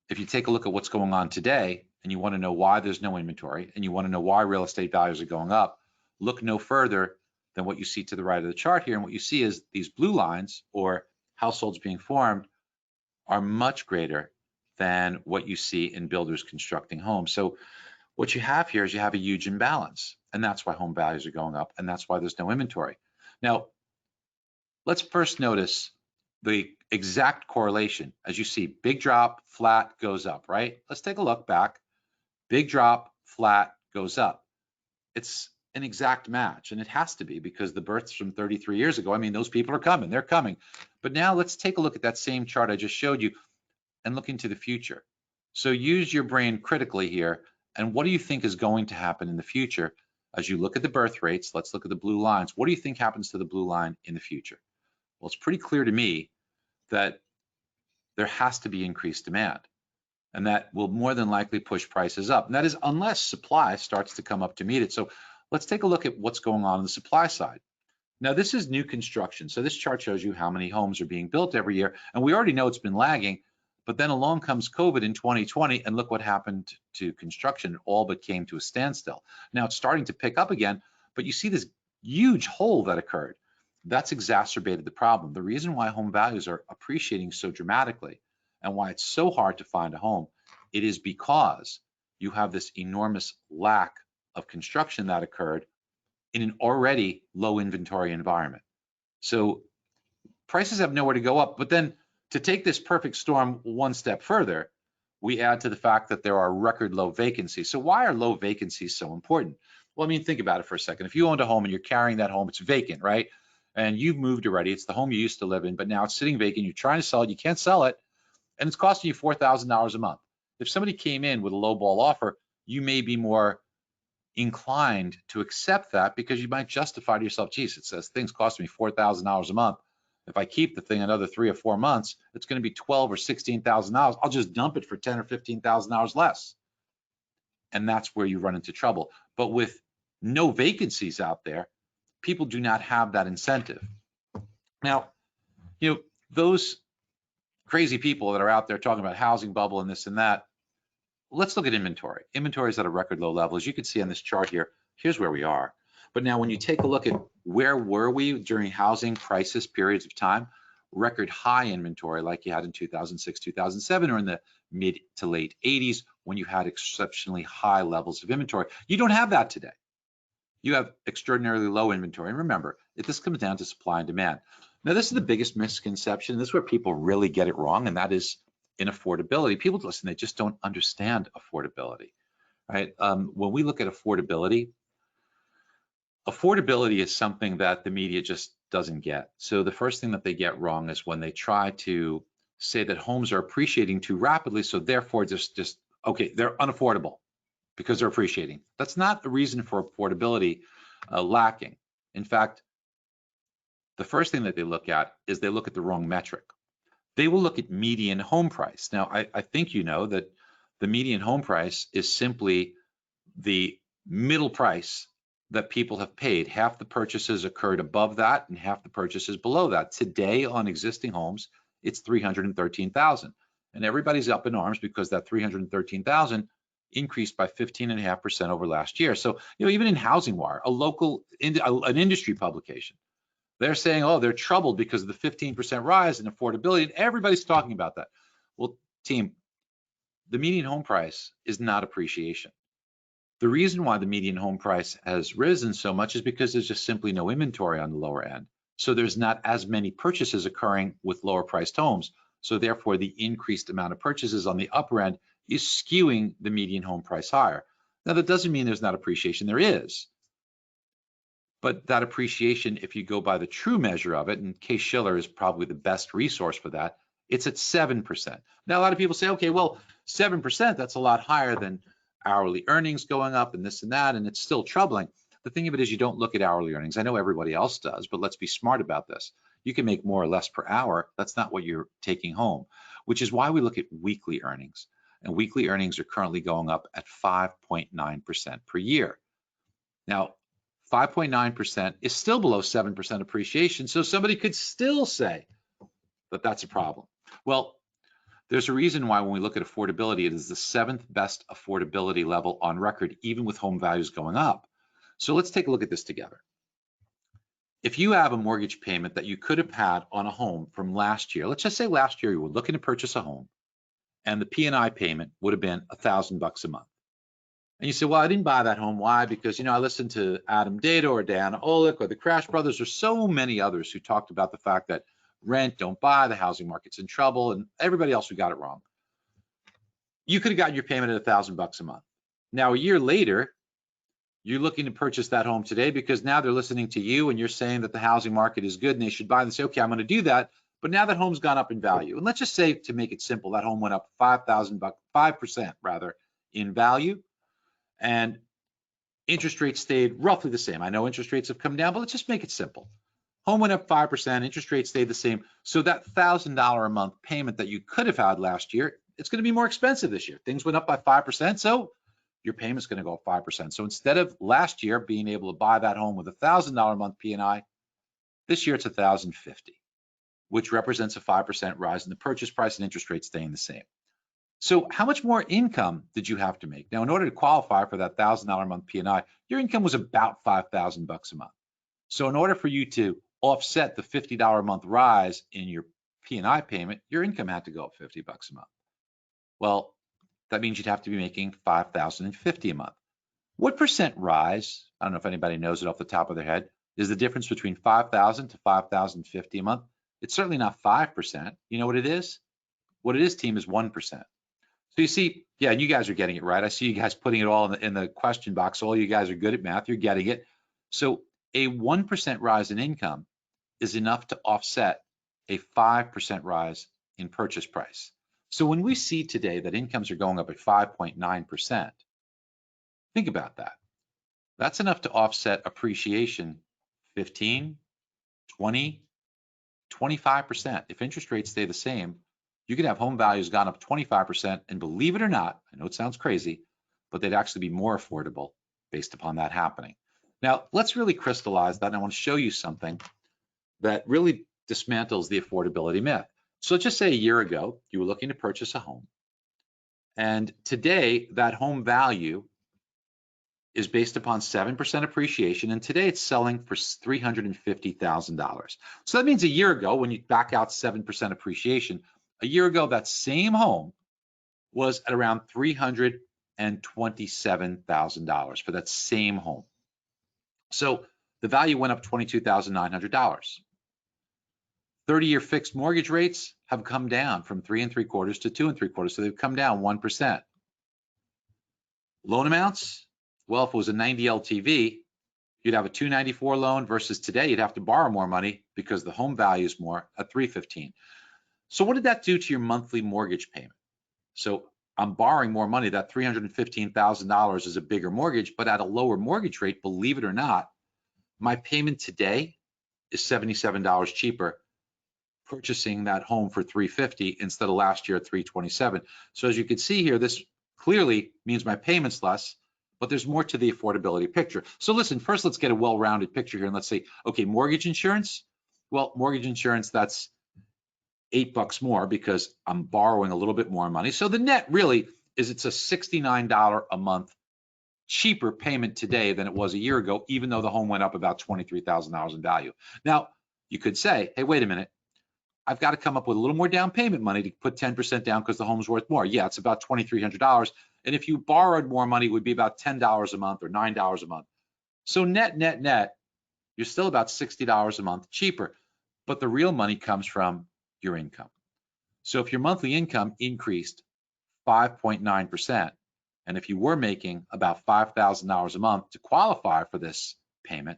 if you take a look at what's going on today, and you want to know why there's no inventory, and you want to know why real estate values are going up, look no further than what you see to the right of the chart here. And what you see is these blue lines, or households being formed, are much greater than what you see in builders constructing homes. So what you have here is you have a huge imbalance, and that's why home values are going up, and that's why there's no inventory. Now, let's first notice the exact correlation. As you see, big drop, flat, goes up, right? Let's take a look back. Big drop, flat, goes up. It's an exact match, and it has to be, because the births from 33 years ago, I mean, those people are coming, they're coming. But now let's take a look at that same chart I just showed you and look into the future. So use your brain critically here, and what do you think is going to happen in the future? As you look at the birth rates, let's look at the blue lines. What do you think happens to the blue line in the future? Well, it's pretty clear to me that there has to be increased demand, and that will more than likely push prices up. And that is unless supply starts to come up to meet it. So let's take a look at what's going on the supply side. Now, this is new construction. So this chart shows you how many homes are being built every year. And we already know it's been lagging, but then along comes COVID in 2020, and look what happened to construction. It all but came to a standstill. Now it's starting to pick up again, but you see this huge hole that occurred. That's exacerbated the problem. The reason why home values are appreciating so dramatically and why it's so hard to find a home, it is because you have this enormous lack of construction that occurred in an already low inventory environment. So prices have nowhere to go up. But then to take this perfect storm one step further, we add to the fact that there are record low vacancies. So why are low vacancies so important? Well, I mean, think about it for a second. If you owned a home and you're carrying that home, it's vacant, right? And you've moved already. It's the home you used to live in, but now it's sitting vacant. You're trying to sell it. You can't sell it, and it's costing you $4,000 a month. If somebody came in with a low ball offer, you may be more inclined to accept that, because you might justify to yourself, geez, it says things cost me $4,000 a month. If I keep the thing another 3 or 4 months, it's going to be $12,000 or $16,000. I'll just dump it for $10,000 or $15,000 less. And that's where you run into trouble. But with no vacancies out there, people do not have that incentive. Now, you know, those crazy people that are out there talking about housing bubble and this and that, let's look at inventory. Inventory is at a record low level. As you can see on this chart here, here's where we are. But now when you take a look at where were we during housing crisis periods of time, record high inventory like you had in 2006, 2007, or in the mid to late 80s when you had exceptionally high levels of inventory. You don't have that today. You have extraordinarily low inventory. And remember, this comes down to supply and demand. Now, this is the biggest misconception. This is where people really get it wrong, and that is in affordability. People, listen, they just don't understand affordability, right? When we look at affordability, affordability is something that the media just doesn't get. So the first thing that they get wrong is when they try to say that homes are appreciating too rapidly, so therefore just okay, they're unaffordable because they're appreciating. That's not the reason for affordability lacking. In fact, the first thing that they look at is they look at the wrong metric. They will look at median home price. Now, I think you know that the median home price is simply the middle price that people have paid. Half the purchases occurred above that and half the purchases below that. Today on existing homes, it's $313,000. And everybody's up in arms because that $313,000 increased by 15.5% over last year. So, you know, even in Housing Wire, an industry publication, They're saying, oh, they're troubled because of the 15% rise in affordability, and everybody's talking about that. Well, team, the median home price is not appreciation. The reason why the median home price has risen so much is because there's just simply no inventory on the lower end. So there's not as many purchases occurring with lower priced homes. So therefore, the increased amount of purchases on the upper end is skewing the median home price higher. Now, that doesn't mean there's not appreciation. There is. But that appreciation, if you go by the true measure of it, and Case-Shiller is probably the best resource for that, it's at 7%. Now, a lot of people say, okay, well, 7%, that's a lot higher than hourly earnings going up and this and that, and it's still troubling. The thing of it is you don't look at hourly earnings. I know everybody else does, but let's be smart about this. You can make more or less per hour. That's not what you're taking home, which is why we look at weekly earnings. And weekly earnings are currently going up at 5.9% per year. Now, 5.9% is still below 7% appreciation, so somebody could still say that that's a problem. Well, there's a reason why when we look at affordability, it is the 7th best affordability level on record, even with home values going up. So let's take a look at this together. If you have a mortgage payment that you could have had on a home from last year, let's just say last year you were looking to purchase a home, and the P&I payment would have been $1,000 a month. And you say, well, I didn't buy that home. Why? Because, I listened to Adam Data or Dan Olick or the Crash Brothers or so many others who talked about the fact that rent, don't buy, the housing market's in trouble, and everybody else who got it wrong. You could have gotten your payment at $1,000 a month. Now, a year later, you're looking to purchase that home today because now they're listening to you and you're saying that the housing market is good and they should buy. And they say, okay, I'm going to do that. But now that home's gone up in value. And let's just say, to make it simple, that home went up 5% rather in value. And interest rates stayed roughly the same. I know interest rates have come down, but let's just make it simple. Home went up 5%, interest rates stayed the same. So that $1,000 a month payment that you could have had last year, it's going to be more expensive this year. Things went up by 5%, so your payment's going to go up 5%. So instead of last year being able to buy that home with $1,000 a month P&I, this year it's $1,050, which represents a 5% rise in the purchase price and interest rates staying the same. So how much more income did you have to make? Now, in order to qualify for that $1,000 a month P&I, your income was about $5,000 a month. So in order for you to offset the $50 a month rise in your P&I payment, your income had to go up $50 a month. Well, that means you'd have to be making $5,050 a month. What percent rise, I don't know if anybody knows it off the top of their head, is the difference between $5,000 to $5,050 a month? It's certainly not 5%. You know what it is? What it is, team, is 1%. So you see, yeah, you guys are getting it right. I see you guys putting it all in the question box. All you guys are good at math. You're getting it. So a 1% rise in income is enough to offset a 5% rise in purchase price. So when we see today that incomes are going up at 5.9%, think about that. That's enough to offset appreciation 15, 20, 25%. If interest rates stay the same, you could have home values gone up 25%, and believe it or not, I know it sounds crazy, but they'd actually be more affordable based upon that happening. Now, let's really crystallize that, and I want to show you something that really dismantles the affordability myth. So let's just say a year ago, you were looking to purchase a home, and today that home value is based upon 7% appreciation, and today it's selling for $350,000. So that means a year ago, when you back out 7% appreciation, a year ago, that same home was at around $327,000 for that same home. So the value went up $22,900. 30-year fixed mortgage rates have come down from 3 3/4 to 2 3/4, so they've come down 1%. Loan amounts, well, if it was a 90 LTV, you'd have a 294 loan versus today you'd have to borrow more money because the home value is more at 315. So what did that do to your monthly mortgage payment? So I'm borrowing more money. That $315,000 is a bigger mortgage, but at a lower mortgage rate, believe it or not, my payment today is $77 cheaper purchasing that home for $350 instead of last year at $327. So as you can see here, this clearly means my payment's less, but there's more to the affordability picture. So listen, first let's get a well-rounded picture here and let's say, okay, mortgage insurance. Well, mortgage insurance, that's $8 more because I'm borrowing a little bit more money. So the net really is it's a $69 a month cheaper payment today than it was a year ago, even though the home went up about $23,000 in value. Now, you could say, hey, wait a minute, I've got to come up with a little more down payment money to put 10% down because the home's worth more. Yeah, it's about $2,300. And if you borrowed more money, it would be about $10 a month or $9 a month. So net, you're still about $60 a month cheaper. But the real money comes from your income. So if your monthly income increased 5.9%, and if you were making about $5,000 a month to qualify for this payment,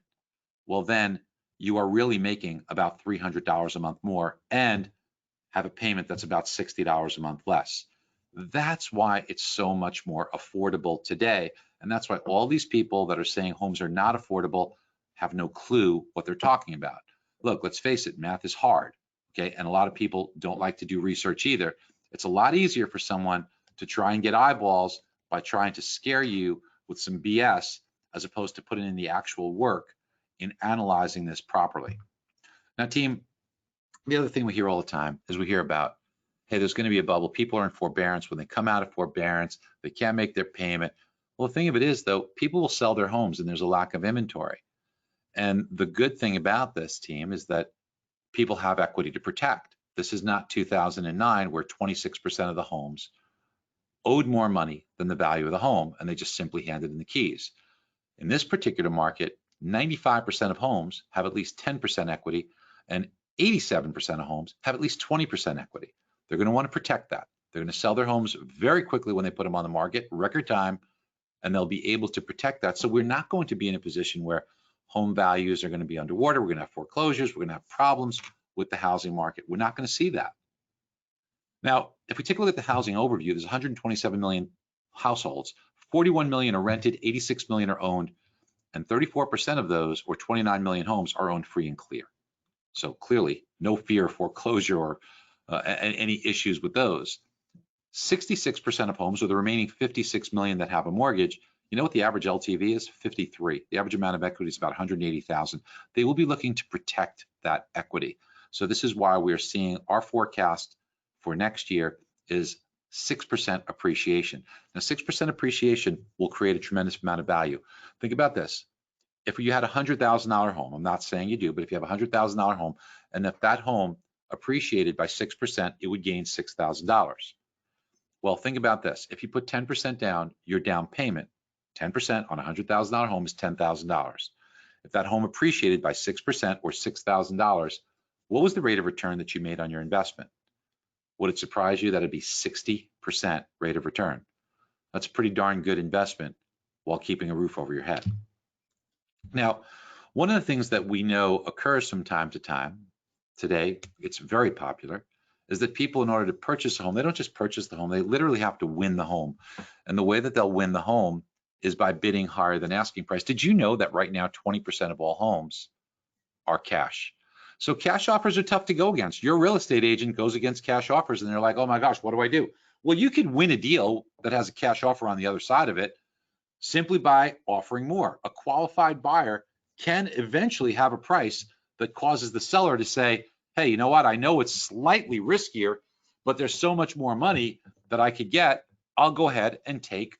well, then you are really making about $300 a month more and have a payment that's about $60 a month less. That's why it's so much more affordable today. And that's why all these people that are saying homes are not affordable have no clue what they're talking about. Look, let's face it, math is hard, okay? And a lot of people don't like to do research either. It's a lot easier for someone to try and get eyeballs by trying to scare you with some BS as opposed to putting in the actual work in analyzing this properly. Now, team, the other thing we hear all the time is we hear about, hey, there's going to be a bubble. People are in forbearance. When they come out of forbearance, they can't make their payment. Well, the thing of it is, though, people will sell their homes and there's a lack of inventory. And the good thing about this, team, is that people have equity to protect. This is not 2009 where 26% of the homes owed more money than the value of the home, and they just simply handed in the keys. In this particular market, 95% of homes have at least 10% equity, and 87% of homes have at least 20% equity. They're going to want to protect that. They're going to sell their homes very quickly when they put them on the market, record time, and they'll be able to protect that. So we're not going to be in a position where home values are going to be underwater. We're going to have foreclosures. We're going to have problems with the housing market. We're not going to see that. Now, if we take a look at the housing overview, there's 127 million households, 41 million are rented, 86 million are owned, and 34% of those, or 29 million homes, are owned free and clear. So clearly, no fear of foreclosure or any issues with those. 66% of homes, or the remaining 56 million that have a mortgage, you know what the average LTV is? 53. The average amount of equity is about 180,000. They will be looking to protect that equity. So this is why we're seeing our forecast for next year is 6% appreciation. Now, 6% appreciation will create a tremendous amount of value. Think about this. If you had a $100,000 home, I'm not saying you do, but if you have a $100,000 home, and if that home appreciated by 6%, it would gain $6,000. Well, think about this. If you put 10% down, your down payment, 10% on a $100,000 home is $10,000. If that home appreciated by 6% or $6,000, what was the rate of return that you made on your investment? Would it surprise you that it'd be 60% rate of return? That's a pretty darn good investment while keeping a roof over your head. Now, one of the things that we know occurs from time to time, today it's very popular, is that people, in order to purchase a home, they don't just purchase the home, they literally have to win the home. And the way that they'll win the home is by bidding higher than asking price. Did you know that right now 20% of all homes are cash? So cash offers are tough to go against. Your real estate agent goes against cash offers and they're like, oh my gosh, what do I do? Well, you can win a deal that has a cash offer on the other side of it simply by offering more. A qualified buyer can eventually have a price that causes the seller to say, hey, you know what? I know it's slightly riskier, but there's so much more money that I could get. I'll go ahead and take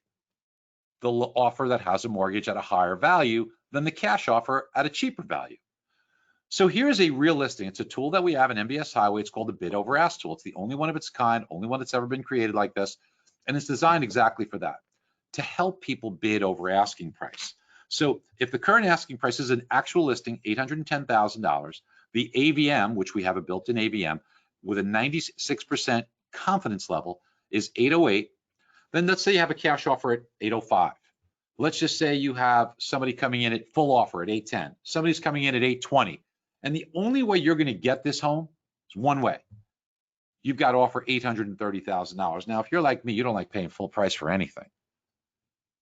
the offer that has a mortgage at a higher value than the cash offer at a cheaper value. So here's a real listing. It's a tool that we have in MBS Highway. It's called the bid over ask tool. It's the only one of its kind, only one that's ever been created like this. And it's designed exactly for that, to help people bid over asking price. So if the current asking price is an actual listing, $810,000, the AVM, which we have a built-in AVM with a 96% confidence level, is 808. Then let's say you have a cash offer at 805. Let's just say you have somebody coming in at full offer at 810. Somebody's coming in at 820. And the only way you're going to get this home is one way. You've got to offer $830,000. Now, if you're like me, you don't like paying full price for anything.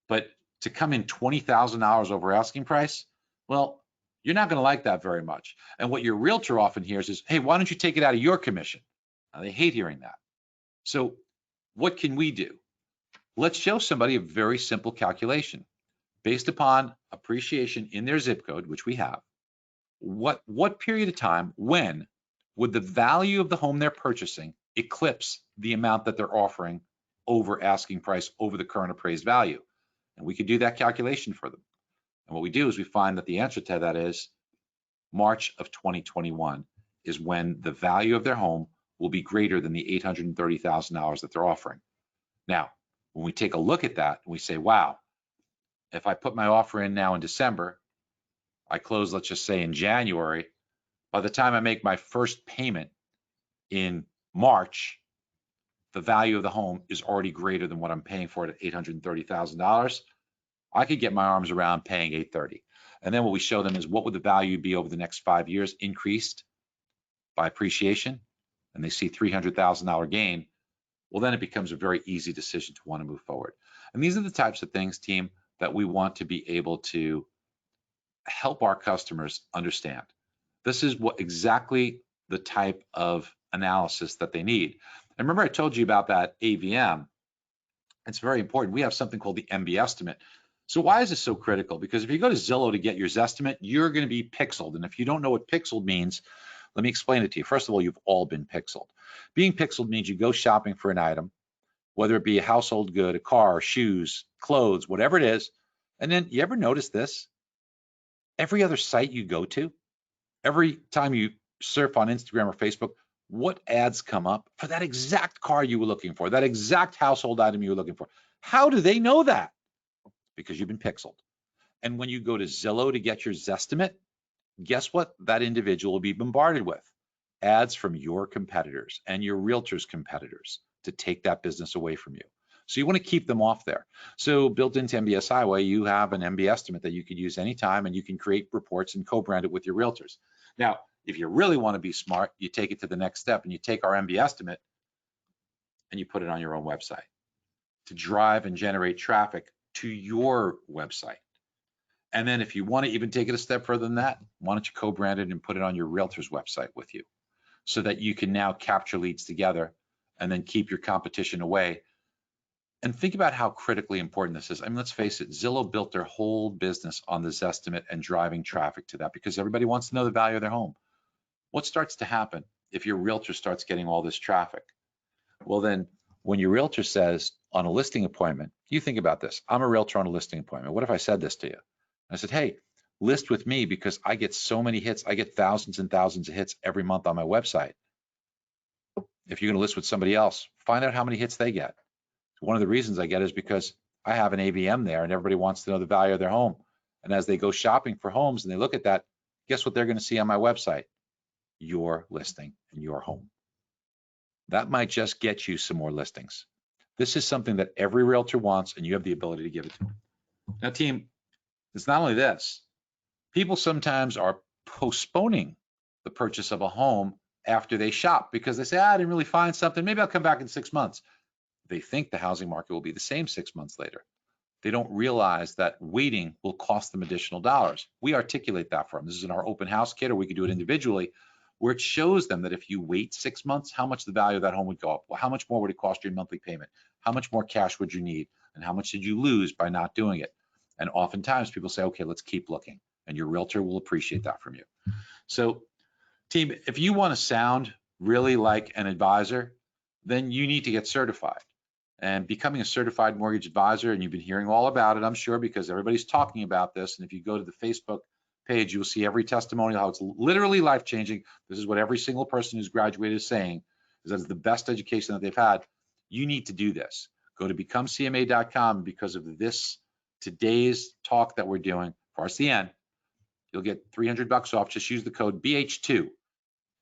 But to come in $20,000 over asking price, well, you're not going to like that very much. And what your realtor often hears is, hey, why don't you take it out of your commission? Now, they hate hearing that. So what can we do? Let's show somebody a very simple calculation based upon appreciation in their zip code, which we have. What period of time, when would the value of the home they're purchasing eclipse the amount that they're offering over asking price, over the current appraised value? And we could do that calculation for them. And what we do is we find that the answer to that is March of 2021 is when the value of their home will be greater than the $830,000 that they're offering. Now, when we take a look at that, we say, wow, if I put my offer in now in December, I close, let's just say in January, by the time I make my first payment in March, the value of the home is already greater than what I'm paying for it at $830,000. I could get my arms around paying $830,000. And then what we show them is what would the value be over the next 5 years increased by appreciation, and they see $300,000 gain. Well, then it becomes a very easy decision to want to move forward. And these are the types of things, team, that we want to be able to help our customers understand. This is what exactly the type of analysis that they need. And remember, I told you about that AVM. It's very important. We have something called the MB estimate. So why is this so critical? Because if you go to Zillow to get your Zestimate, you're going to be pixeled. And if you don't know what pixeled means, let me explain it to you. First of all, you've all been pixeled. Being pixeled means you go shopping for an item, whether it be a household good, a car, shoes, clothes, whatever it is. And then you ever notice this? Every other site you go to, every time you surf on Instagram or Facebook, what ads come up for that exact car you were looking for, that exact household item you were looking for? How do they know that? Because you've been pixeled. And when you go to Zillow to get your Zestimate, guess what that individual will be bombarded with? Ads from your competitors and your realtor's competitors to take that business away from you. So you want to keep them off there. So built into MBS Highway, you have an MB estimate that you could use anytime, and you can create reports and co-brand it with your realtors. Now, if you really want to be smart, you take it to the next step and you take our MB estimate and you put it on your own website to drive and generate traffic to your website. And then if you want to even take it a step further than that, why don't you co-brand it and put it on your realtor's website with you so that you can now capture leads together and then keep your competition away. And think about how critically important this is. I mean, let's face it, Zillow built their whole business on this estimate and driving traffic to that because everybody wants to know the value of their home. What starts to happen if your realtor starts getting all this traffic? Well, then when your realtor says on a listing appointment, you think about this. I'm a realtor on a listing appointment. What if I said this to you? I said, hey, list with me because I get so many hits. I get thousands and thousands of hits every month on my website. If you're going to list with somebody else, find out how many hits they get. One of the reasons I get is because I have an AVM there and everybody wants to know the value of their home. And as they go shopping for homes and they look at that, guess what they're going to see on my website? Your listing and your home. That might just get you some more listings. This is something that every realtor wants, and you have the ability to give it to them. Now, team, it's not only this. People sometimes are postponing the purchase of a home after they shop because they say, I didn't really find something. Maybe I'll come back in 6 months. They think the housing market will be the same 6 months later. They don't realize that waiting will cost them additional dollars. We articulate that for them. This is in our open house kit, or we could do it individually, where it shows them that if you wait 6 months, how much the value of that home would go up. Well, how much more would it cost you in monthly payment? How much more cash would you need? And how much did you lose by not doing it? And oftentimes people say, okay, let's keep looking. And your realtor will appreciate that from you. So team, if you want to sound really like an advisor, then you need to get certified. And becoming a certified mortgage advisor, and you've been hearing all about it, I'm sure, because everybody's talking about this. And if you go to the Facebook page, you'll see every testimonial, how it's literally life-changing. This is what every single person who's graduated is saying, is that it's the best education that they've had. You need to do this. Go to becomecma.com. Because of this, today's talk that we're doing for RCN, you'll get $300 off. Just use the code BH2.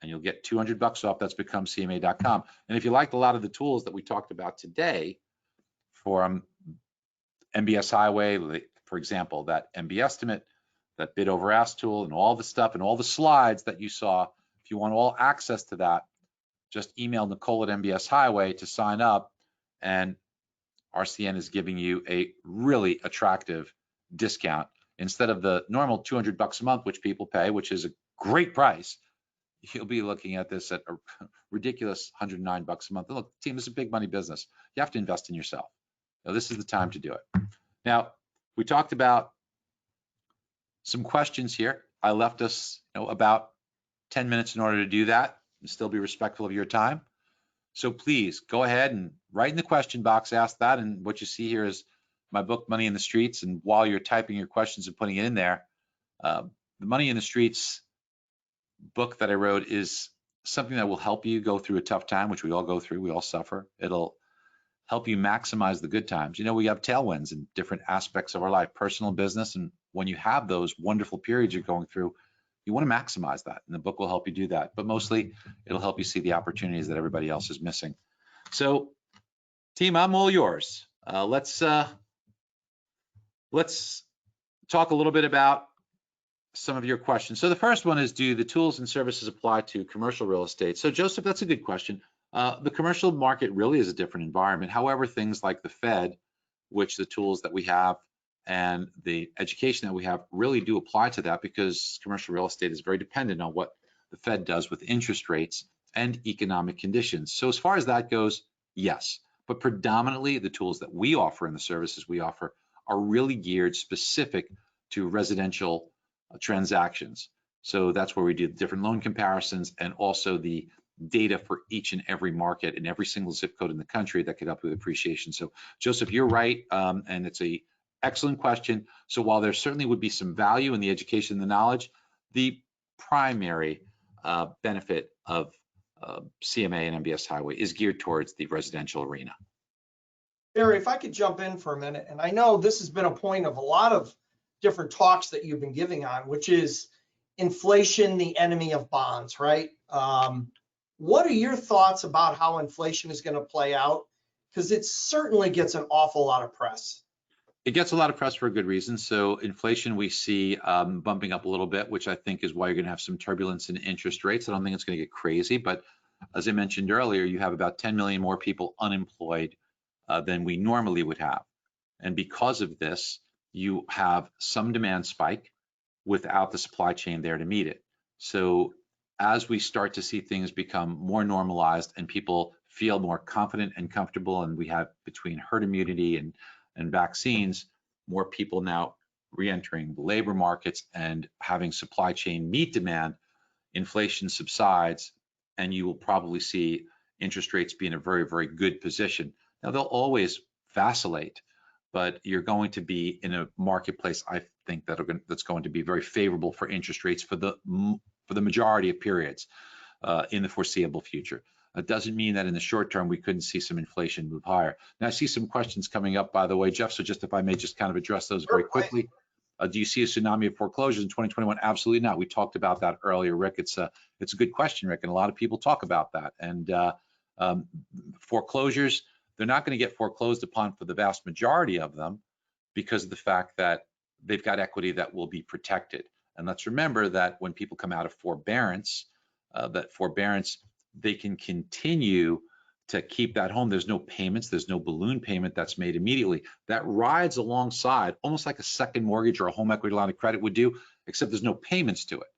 And you'll get $200 off. That's becomecma.com. And if you liked a lot of the tools that we talked about today for MBS Highway, for example, that MB estimate, that bid over ask tool, and all the stuff and all the slides that you saw, if you want all access to that, just email Nicole at MBS Highway to sign up, and RCN is giving you a really attractive discount. Instead of the normal $200 a month, which people pay, which is a great price, you'll be looking at this at a ridiculous $109 a month. Look, team, this is a big money business. You have to invest in yourself. Now, this is the time to do it. Now, we talked about some questions here. I left us about 10 minutes in order to do that and still be respectful of your time. So please go ahead and write in the question box, ask that. And what you see here is my book, Money in the Streets. And while you're typing your questions and putting it in there, the Money in the Streets book that I wrote is something that will help you go through a tough time, which we all go through, we all suffer. It'll help you maximize the good times. You know, we have tailwinds in different aspects of our life, personal, business, and when you have those wonderful periods you're going through, you want to maximize that, and the book will help you do that. But mostly, it'll help you see the opportunities that everybody else is missing. So, team, I'm all yours. Let's talk a little bit about some of your questions. So the first one is, do the tools and services apply to commercial real estate? So Joseph, that's a good question. The commercial market really is a different environment. However, things like the Fed, which the tools that we have and the education that we have really do apply to that, because commercial real estate is very dependent on what the Fed does with interest rates and economic conditions. So as far as that goes, yes, but predominantly the tools that we offer and the services we offer are really geared specific to residential transactions. So that's where we do different loan comparisons and also the data for each and every market in every single zip code in the country that could help with appreciation. So Joseph, you're right, and it's a excellent question. So while there certainly would be some value in the education and the knowledge, the primary benefit of CMA and MBS Highway is geared towards the residential arena. Barry, if I could jump in for a minute, and I know this has been a point of a lot of different talks that you've been giving on, which is inflation, the enemy of bonds, right? What are your thoughts about how inflation is going to play out? Because it certainly gets an awful lot of press. It gets a lot of press for a good reason. So inflation we see bumping up a little bit, which I think is why you're going to have some turbulence in interest rates. I don't think it's going to get crazy, but as I mentioned earlier, you have about 10 million more people unemployed than we normally would have. And because of this, you have some demand spike without the supply chain there to meet it. So as we start to see things become more normalized and people feel more confident and comfortable, and we have between herd immunity and vaccines, more people now re-entering the labor markets and having supply chain meet demand, inflation subsides, and you will probably see interest rates be in a very, very good position. Now, they'll always vacillate, but you're going to be in a marketplace, I think, that's going to be very favorable for interest rates for the majority of periods in the foreseeable future. That doesn't mean that in the short term we couldn't see some inflation move higher. Now I see some questions coming up, by the way, Jeff. So just if I may just kind of address those very quickly. Do you see a tsunami of foreclosures in 2021? Absolutely not. We talked about that earlier, Rick. It's a good question, Rick, and a lot of people talk about that. And foreclosures, they're not going to get foreclosed upon for the vast majority of them because of the fact that they've got equity that will be protected. And let's remember that when people come out of forbearance, they can continue to keep that home. There's no payments, there's no balloon payment that's made immediately. That rides alongside, almost like a second mortgage or a home equity line of credit would do, except there's no payments to it.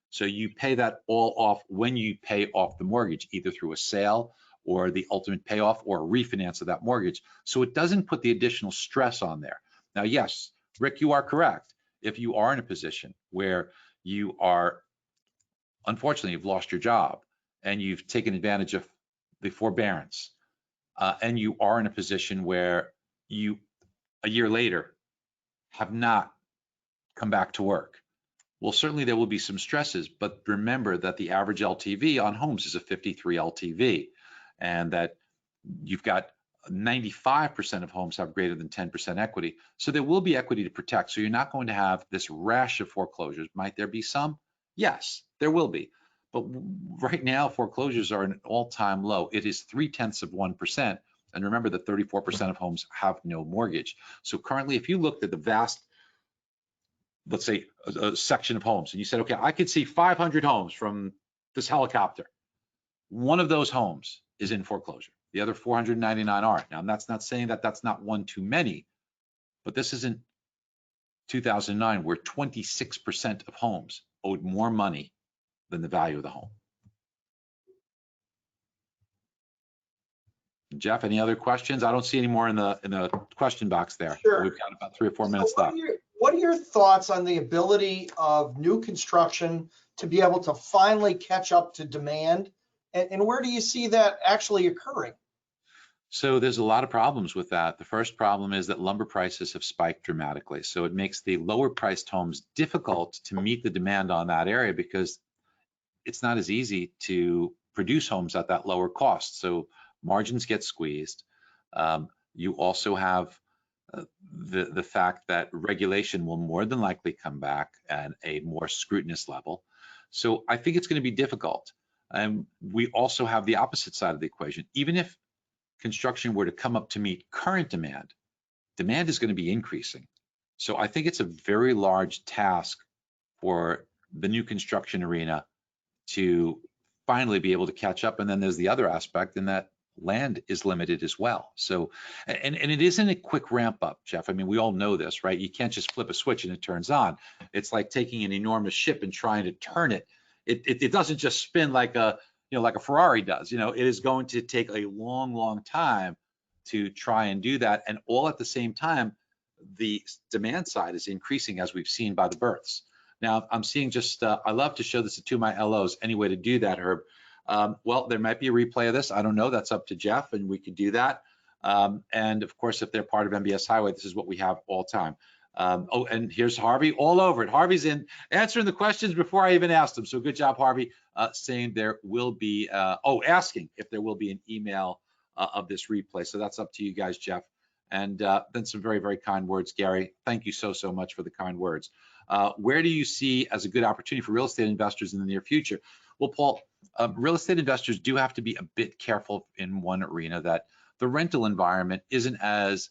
So you pay that all off when you pay off the mortgage, either through a sale or the ultimate payoff or a refinance of that mortgage. So it doesn't put the additional stress on there. Now, yes, Rick, you are correct. If you are in a position where you are, unfortunately, you've lost your job and you've taken advantage of the forbearance, and you are in a position where you, a year later, have not come back to work, well, certainly there will be some stresses, but remember that the average LTV on homes is a 53 LTV, and that you've got 95% of homes have greater than 10% equity. So there will be equity to protect. So you're not going to have this rash of foreclosures. Might there be some? Yes, there will be. But right now, foreclosures are an all-time low. It is 0.3%. And remember that 34% of homes have no mortgage. So currently, if you looked at the vast, let's say, a section of homes, and you said, okay, I could see 500 homes from this helicopter. One of those homes is in foreclosure. The other 499 aren't. Now, that's not saying that that's not one too many, but this isn't 2009 where 26% of homes owed more money than the value of the home. Jeff, any other questions? I don't see any more in the question box there. Sure. We've got about 3 or 4 minutes left. What are your thoughts on the ability of new construction to be able to finally catch up to demand? And where do you see that actually occurring? So there's a lot of problems with that. The first problem is that lumber prices have spiked dramatically. So it makes the lower priced homes difficult to meet the demand on that area because it's not as easy to produce homes at that lower cost. So margins get squeezed. You also have the fact that regulation will more than likely come back at a more scrutinous level. So I think it's going to be difficult. We also have the opposite side of the equation. Even if construction were to come up to meet current demand, demand is going to be increasing. So I think it's a very large task for the new construction arena to finally be able to catch up. And then there's the other aspect in that land is limited as well. So, and it isn't a quick ramp up, Jeff. I mean, we all know this, right? You can't just flip a switch and it turns on. It's like taking an enormous ship and trying to turn it. It doesn't just spin like a, like a Ferrari does. It is going to take a long, long time to try and do that. And all at the same time, the demand side is increasing, as we've seen by the births. Now, I'm seeing just, I love to show this to my LOs. Any way to do that, Herb? Well, there might be a replay of this. I don't know. That's up to Jeff, and we could do that. And of course, if they're part of MBS Highway, this is what we have all time. Oh, and here's Harvey all over it. Harvey's in answering the questions before I even asked him. So good job, Harvey, saying there will be, asking if there will be an email of this replay. So that's up to you guys, Jeff. And then some very, very kind words, Gary. Thank you so, so much for the kind words. Where do you see as a good opportunity for real estate investors in the near future? Well, Paul, real estate investors do have to be a bit careful in one arena, that the rental environment isn't as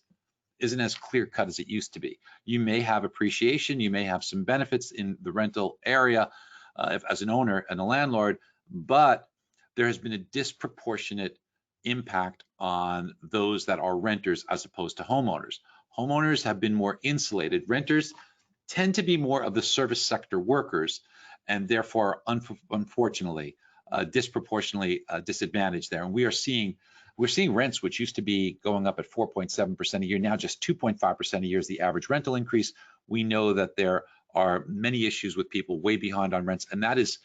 clear cut as it used to be. You may have appreciation, you may have some benefits in the rental area as an owner and a landlord, but there has been a disproportionate impact on those that are renters as opposed to homeowners. Homeowners have been more insulated. Renters tend to be more of the service sector workers, and therefore, unfortunately, disproportionately disadvantaged there. And we're seeing rents which used to be going up at 4.7% a year, now just 2.5% a year is the average rental increase. We know that there are many issues with people way behind on rents, and that is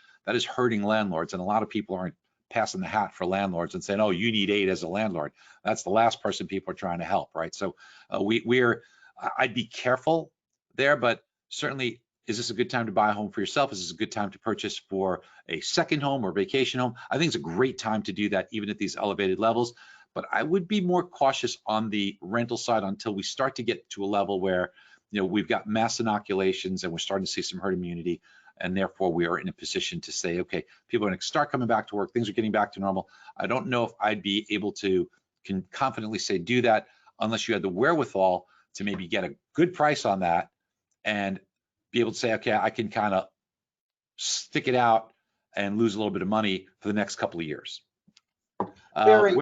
hurting landlords. And a lot of people aren't passing the hat for landlords and saying, oh, you need aid as a landlord. That's the last person people are trying to help, right? So I'd be careful there, but certainly, is this a good time to buy a home for yourself? Is this a good time to purchase for a second home or vacation home? I think it's a great time to do that, even at these elevated levels. But I would be more cautious on the rental side until we start to get to a level where, we've got mass inoculations and we're starting to see some herd immunity. And therefore, we are in a position to say, okay, people are going to start coming back to work. Things are getting back to normal. I don't know if I'd be able to confidently say do that unless you had the wherewithal to maybe get a good price on that and be able to say, okay, I can kind of stick it out and lose a little bit of money for the next couple of years. Barry,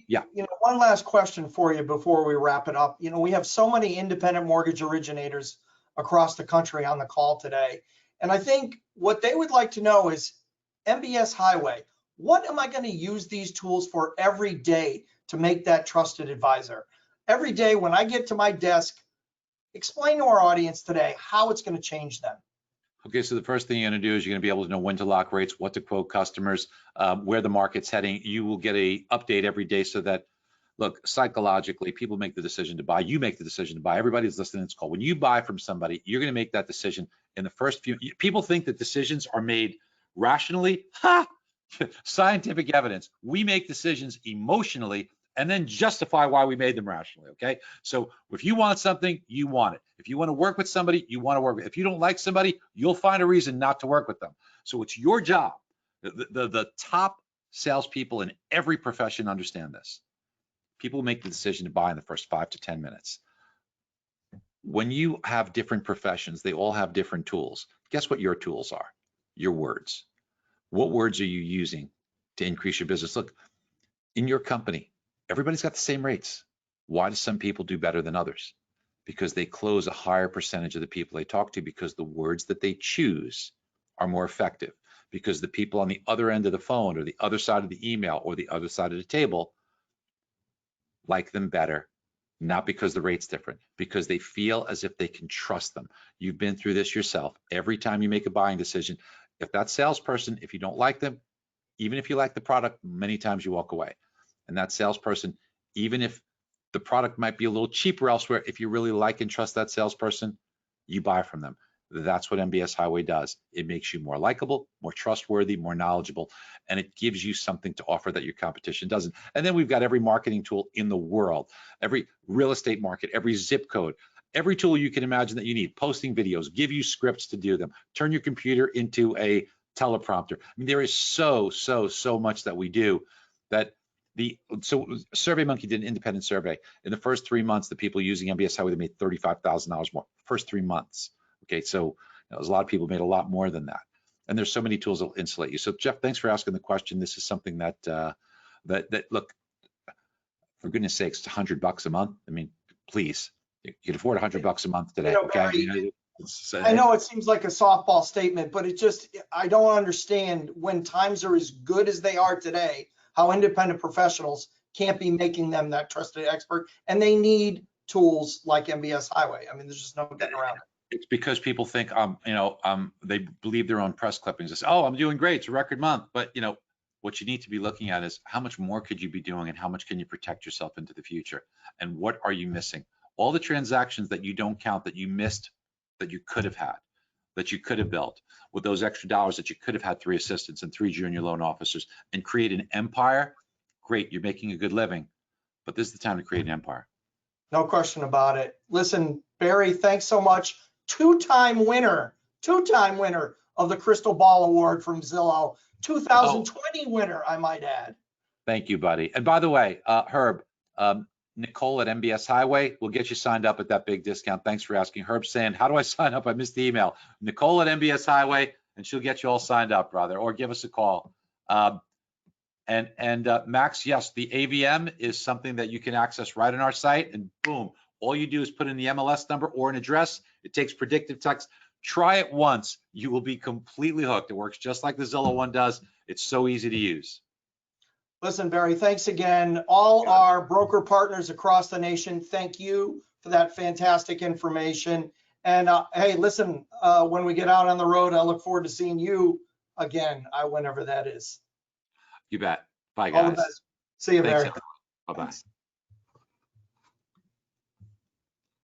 yeah. One last question for you before we wrap it up. We have so many independent mortgage originators across the country on the call today. And I think what they would like to know is, MBS Highway, what am I going to use these tools for every day to make that trusted advisor? Every day when I get to my desk, explain to our audience today how it's going to change them. Okay, so the first thing you're going to do is you're going to be able to know when to lock rates, what to quote customers, where the market's heading. You will get an update every day so that, look, psychologically, people make the decision to buy. You make the decision to buy. Everybody's listening to this call. When you buy from somebody, you're going to make that decision in the first few. People think that decisions are made rationally. Ha! Scientific evidence. We make decisions emotionally and then justify why we made them rationally, okay? So if you want something, you want it. If you want to work with somebody, you want to work with. If you don't like somebody, you'll find a reason not to work with them. So it's your job. The top salespeople in every profession understand this. People make the decision to buy in the first 5 to 10 minutes. When you have different professions, they all have different tools. Guess what your tools are? Your words. What words are you using to increase your business? Look, in your company, everybody's got the same rates. Why do some people do better than others? Because they close a higher percentage of the people they talk to, because the words that they choose are more effective, because the people on the other end of the phone or the other side of the email or the other side of the table like them better, not because the rate's different, because they feel as if they can trust them. You've been through this yourself. Every time you make a buying decision, if that salesperson, if you don't like them, even if you like the product, many times you walk away. And that salesperson, even if the product might be a little cheaper elsewhere, if you really like and trust that salesperson, you buy from them. That's what MBS Highway does. It makes you more likable, more trustworthy, more knowledgeable, and it gives you something to offer that your competition doesn't. And then we've got every marketing tool in the world, every real estate market, every zip code, every tool you can imagine that you need, posting videos, give you scripts to do them, turn your computer into a teleprompter. I mean, there is so much that we do that so SurveyMonkey did an independent survey. In the first 3 months, the people using MBS Highway, they made $35,000 more. First 3 months. Okay, so there's a lot of people made a lot more than that. And there's so many tools that will insulate you. So Jeff, thanks for asking the question. This is something that look, for goodness sakes, it's $100 a month. I mean, please, you can afford $100 a month today. Barry, I know it seems like a softball statement, but I don't understand when times are as good as they are today, how independent professionals can't be making them that trusted expert, and they need tools like MBS Highway. I mean, there's just no getting around it. It's because people think, they believe their own press clippings. They say, oh, I'm doing great. It's a record month. But, what you need to be looking at is how much more could you be doing and how much can you protect yourself into the future? And what are you missing? All the transactions that you don't count that you missed, that you could have had, that you could have built with those extra dollars that you could have had 3 assistants and 3 junior loan officers and create an empire. Great, you're making a good living, but this is the time to create an empire. No question about it. Listen, Barry, thanks so much. Two-time winner of the Crystal Ball Award from Zillow, 2020 winner, I might add. Thank you, buddy. And by the way, Herb, Nicole at MBS Highway will get you signed up at that big discount. Thanks for asking. Herb saying, how do I sign up? I missed the email. Nicole at MBS Highway, and she'll get you all signed up, brother, or give us a call. And Max, yes, the AVM is something that you can access right on our site, and boom, all you do is put in the MLS number or an address. It takes predictive text. Try it once. You will be completely hooked. It works just like the Zillow one does. It's so easy to use. Listen, Barry, thanks again. All our broker partners across the nation, thank you for that fantastic information. And hey, listen, when we get out on the road, I look forward to seeing you again, whenever that is. You bet. Bye, guys. All the best. See you, Barry. Bye-bye.